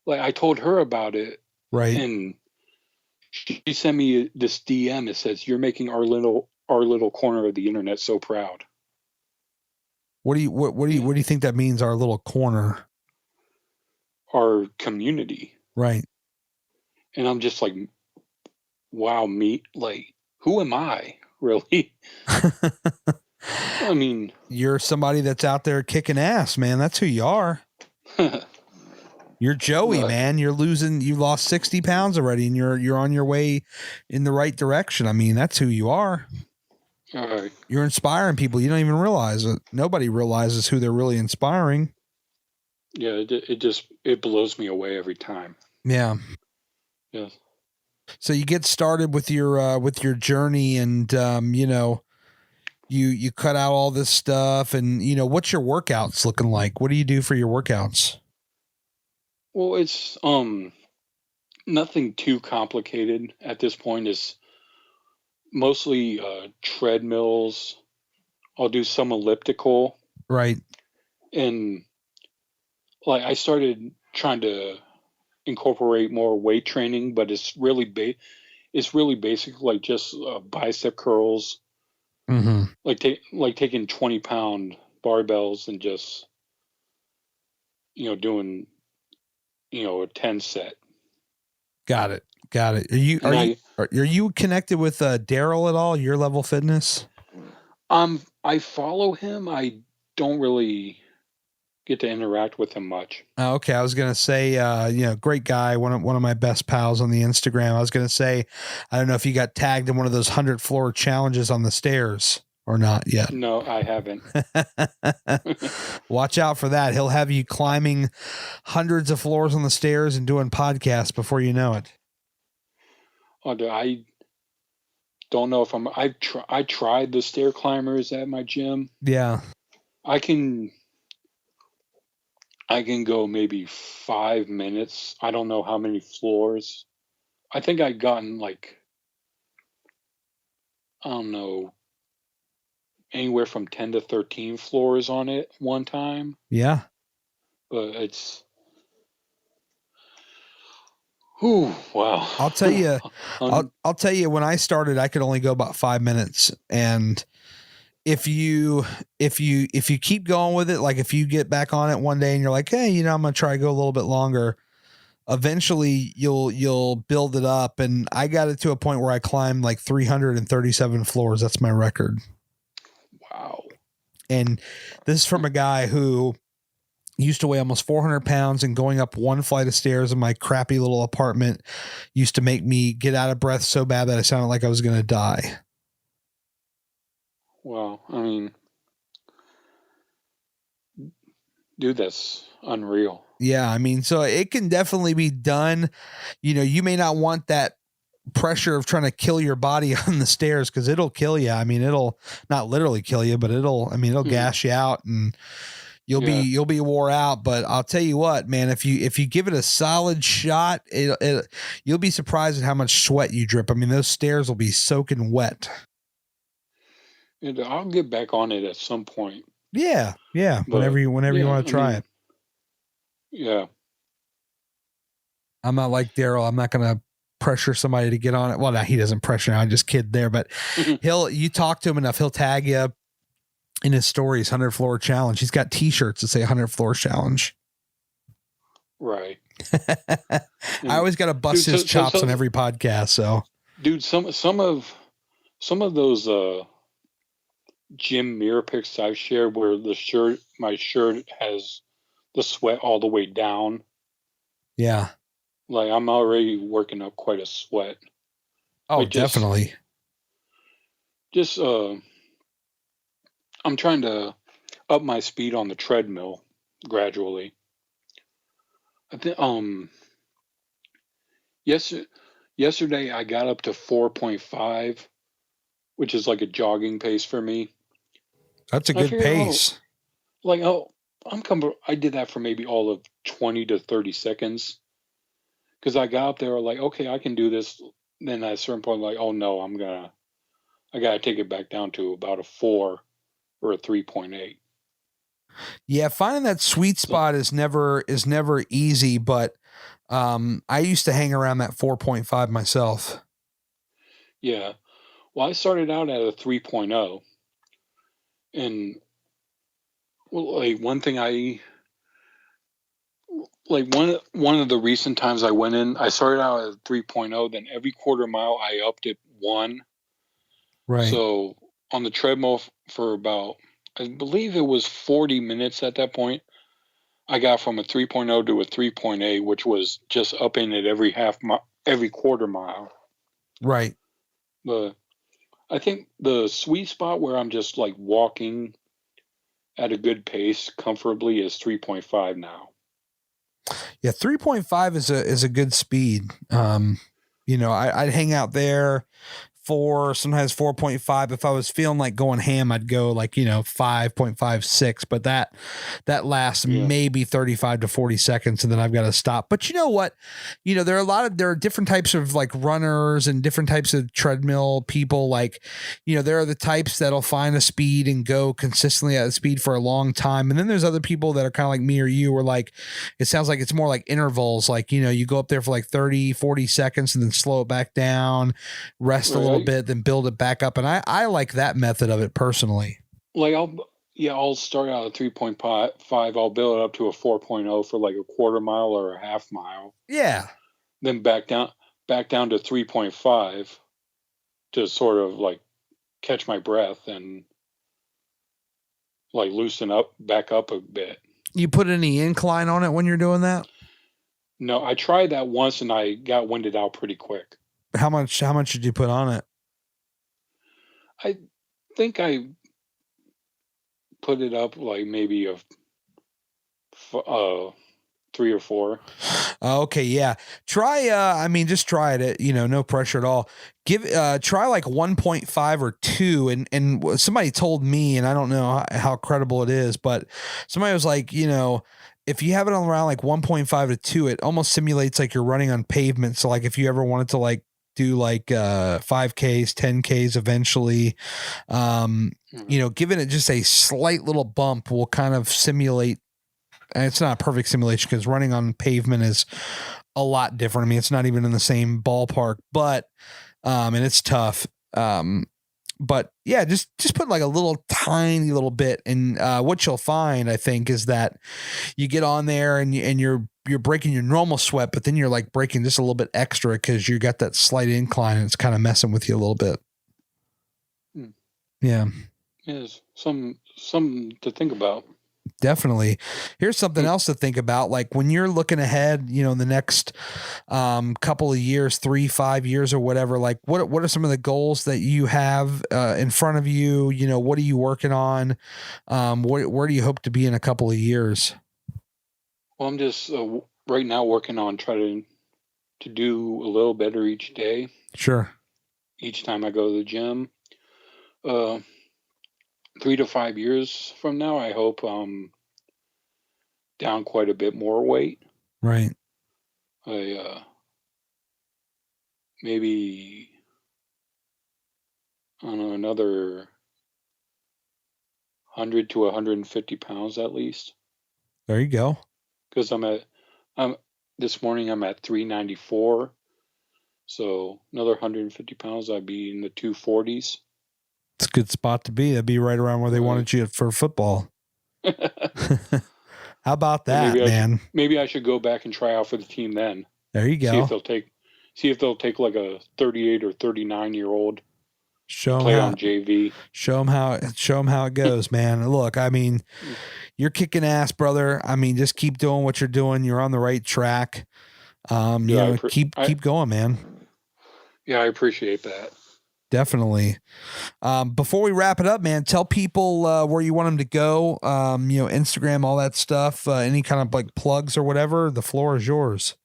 B: like, I told her about it.
A: Right.
B: And she sent me this DM. It says, "You're making our little corner of the internet so proud."
A: What do you think that means, our little corner?
B: Our community.
A: Right.
B: And I'm just like, wow, who am I, really? I mean,
A: you're somebody that's out there kicking ass, man. That's who you are. You're Joey, man. You lost 60 pounds already, and you're on your way in the right direction. I mean, that's who you are.
B: All right.
A: You're inspiring people. You don't even realize it. Nobody realizes who they're really inspiring.
B: Yeah, it blows me away every time.
A: Yeah.
B: Yeah.
A: So you get started with your journey, and you cut out all this stuff, and what's your workouts looking like? What do you do for your workouts?
B: Well, it's nothing too complicated at this point. It's mostly treadmills. I'll do some elliptical.
A: Right.
B: And like I started trying to incorporate more weight training, but it's really basic, like just bicep curls.
A: Mm-hmm.
B: Like taking 20-pound barbells and just doing a 10 set.
A: Got it. Are you connected with Daryl at all? Your Level Fitness?
B: I follow him. I don't really get to interact with him much.
A: Okay, I was gonna say, great guy, one of my best pals on the Instagram. I was gonna say, I don't know if you got tagged in one of those 100 floor challenges on the stairs or not yet.
B: No, I haven't.
A: Watch out for that. He'll have you climbing hundreds of floors on the stairs and doing podcasts before you know it.
B: Oh, I don't know if I tried the stair climbers at my gym.
A: Yeah.
B: I can go maybe 5 minutes. I don't know how many floors. I think I'd gotten like, I don't know, anywhere from 10 to 13 floors on it one time.
A: Yeah.
B: But it's, whew, wow.
A: I'll tell you, I'll tell you, when I started, I could only go about 5 minutes. And if you keep going with it, like if you get back on it one day and you're like, hey, I'm going to try to go a little bit longer, eventually you'll build it up. And I got it to a point where I climbed like 337 floors. That's my record.
B: Wow.
A: And this is from a guy who, Used to weigh almost 400 pounds, and going up one flight of stairs in my crappy little apartment used to make me get out of breath so bad that I sounded like I was going to die.
B: Well, I mean, dude, that's unreal.
A: Yeah, I mean, so it can definitely be done. You know, you may not want that pressure of trying to kill your body on the stairs, because it'll kill you. I mean, it'll not literally kill you, but it'll gas you out, and you'll be wore out. But I'll tell you what, man, if you give it a solid shot, you'll be surprised at how much sweat you drip. I mean, those stairs will be soaking wet.
B: And I'll get back on it at some point.
A: Yeah. Whenever you want to try it.
B: Yeah.
A: I'm not like Daryl. I'm not going to pressure somebody to get on it. Well, no, he doesn't pressure. I'm just kidding there, but you talk to him enough, he'll tag you in his stories, 100 floor challenge. He's got t-shirts that say 100 floor challenge.
B: Right.
A: I always got to bust his chops on every podcast. So
B: dude, some of those, gym mirror pics I've shared where my shirt has the sweat all the way down.
A: Yeah.
B: Like, I'm already working up quite a sweat.
A: Oh, like definitely.
B: I'm trying to up my speed on the treadmill gradually. I think yesterday I got up to 4.5, which is like a jogging pace for me.
A: That's a good pace.
B: I did that for maybe all of 20 to 30 seconds. Because I got up there like, okay, I can do this. Then at a certain point, like, oh no, I gotta take it back down to about a 4 or a 3.8.
A: Yeah, finding that sweet spot is never easy, but I used to hang around that 4.5 myself.
B: Yeah. Well, I started out at a 3.0. And like one of the recent times I went in, I started out at 3.0, then every quarter mile I upped it 1.
A: Right.
B: So on the treadmill for about, I believe it was 40 minutes at that point, I got from a 3.0 to a 3.8, which was just upping it every quarter mile.
A: Right.
B: But I think the sweet spot where I'm just like walking at a good pace comfortably is 3.5 now.
A: Yeah, 3.5 is a good speed. I'd hang out there 4, sometimes 4.5. If I was feeling like going ham, I'd go 5.56, but that lasts maybe 35 to 40 seconds, and then I've got to stop. But you know what? There are different types of like runners and different types of treadmill people. There are the types that'll find a speed and go consistently at a speed for a long time. And then there's other people that are kind of like me or you, where like, it sounds like it's more like intervals. Like, you go up there for like 30, 40 seconds and then slow it back down, rest a little bit, then build it back up. And I like that method of it personally.
B: Like I'll start out at 3.5. I'll build it up to a 4.0 for like a quarter mile or a half mile.
A: Yeah.
B: Then back down to 3.5 to sort of like catch my breath and like loosen back up a bit.
A: You put any incline on it when you're doing that?
B: No, I tried that once and I got winded out pretty quick.
A: How much did you put on it?
B: I think I put it up like maybe a 3 or 4.
A: Okay, yeah. Try. Just try it. No pressure at all. Try like 1.5 or 2. And somebody told me, and I don't know how credible it is, but somebody was like, if you have it on around like 1.5 to 2, it almost simulates like you're running on pavement. So like if you ever wanted to like do like 5Ks, 10Ks eventually, giving it just a slight little bump will kind of simulate. And it's not a perfect simulation because running on pavement is a lot different. I mean, it's not even in the same ballpark, but and it's tough. But yeah, just put like a little tiny little bit. And what you'll find, I think, is that you get on there and you're breaking your normal sweat, but then you're like breaking just a little bit extra because you got that slight incline and it's kind of messing with you a little bit. Yeah.
B: Yes. Some to think about.
A: Definitely. Here's something else to think about. Like when you're looking ahead, in the next couple of years, 3-5 years or whatever, like what are some of the goals that you have in front of you? What are you working on? Where do you hope to be in a couple of years?
B: Well, I'm just right now working on trying to do a little better each day.
A: Sure.
B: Each time I go to the gym. 3 to 5 years from now, I hope down quite a bit more weight.
A: Right.
B: Maybe, I don't know, another 100 to 150 pounds at least.
A: There you go.
B: Because this morning I'm at 394. So another 150 pounds, I'd be in the 240s.
A: It's a good spot to be. That'd be right around where they wanted you for football. How about that, man?
B: Maybe I should go back and try out for the team then.
A: There you go.
B: See if they'll take like a 38 or 39-year-old.
A: Play
B: on JV.
A: Show them how it goes, man. Look, I mean, you're kicking ass, brother. I mean, just keep doing what you're doing. You're on the right track. Keep going, man.
B: Yeah, I appreciate that.
A: Definitely. Before we wrap it up, man, tell people where you want them to go. Instagram, all that stuff. Any kind of like plugs or whatever. The floor is yours.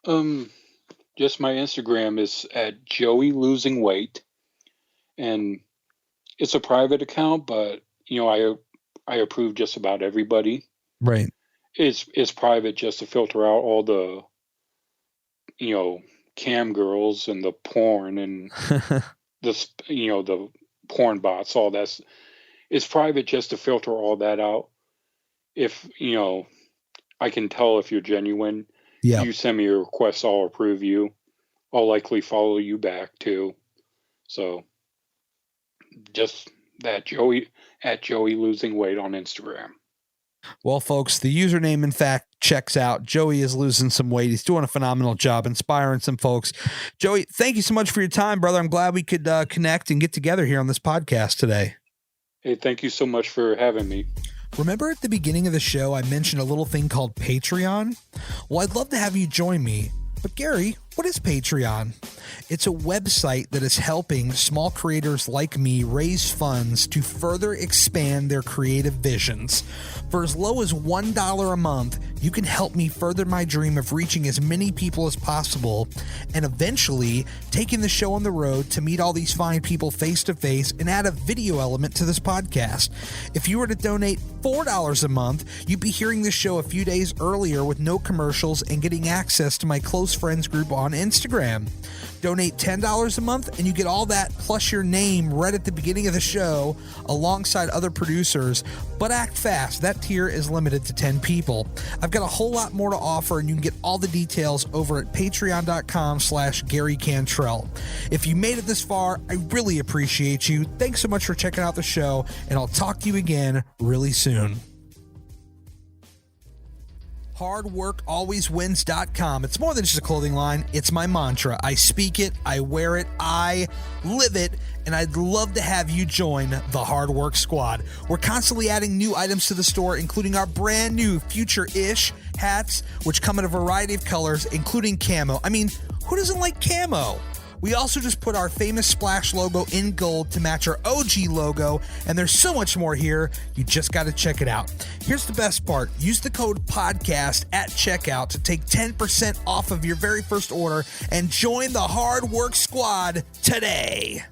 B: Just my Instagram is at Joey Losing Weight, and it's a private account, but I approve just about everybody.
A: Right.
B: It's private just to filter out all the cam girls and the porn and the porn bots, all that's. It's private just to filter all that out. If I can tell if you're genuine.
A: Yeah.
B: You send me a request, I'll approve you. I'll likely follow you back too. So just that Joey Losing Weight on Instagram.
A: Well, folks, the username, in fact, checks out. Joey is losing some weight. He's doing a phenomenal job inspiring some folks. Joey, thank you so much for your time, brother. I'm glad we could connect and get together here on this podcast today.
B: Hey, thank you so much for having me.
A: Remember at the beginning of the show, I mentioned a little thing called Patreon? Well, I'd love to have you join me. But Gary, what is Patreon? It's a website that is helping small creators like me raise funds to further expand their creative visions. For as low as $1 a month, you can help me further my dream of reaching as many people as possible and eventually taking the show on the road to meet all these fine people face to face and add a video element to this podcast. If you were to donate $4 a month, you'd be hearing the show a few days earlier with no commercials and getting access to my close friends group on Instagram. Donate $10 a month and you get all that plus your name right at the beginning of the show alongside other producers. But act fast. That tier is limited to 10 people. I've got a whole lot more to offer and you can get all the details over at patreon.com/Gary Cantrell. If you made it this far, I really appreciate you. Thanks so much for checking out the show and I'll talk to you again really soon. HardWorkAlwaysWins.com. It's more than just a clothing line. It's my mantra. I speak it, I wear it, I live it, and I'd love to have you join the Hard Work Squad. We're constantly adding new items to the store, including our brand new Future-ish hats, which come in a variety of colors, including camo. I mean, who doesn't like camo? We also just put our famous Splash logo in gold to match our OG logo, and there's so much more here. You just got to check it out. Here's the best part. Use the code PODCAST at checkout to take 10% off of your very first order and join the Hard Work Squad today.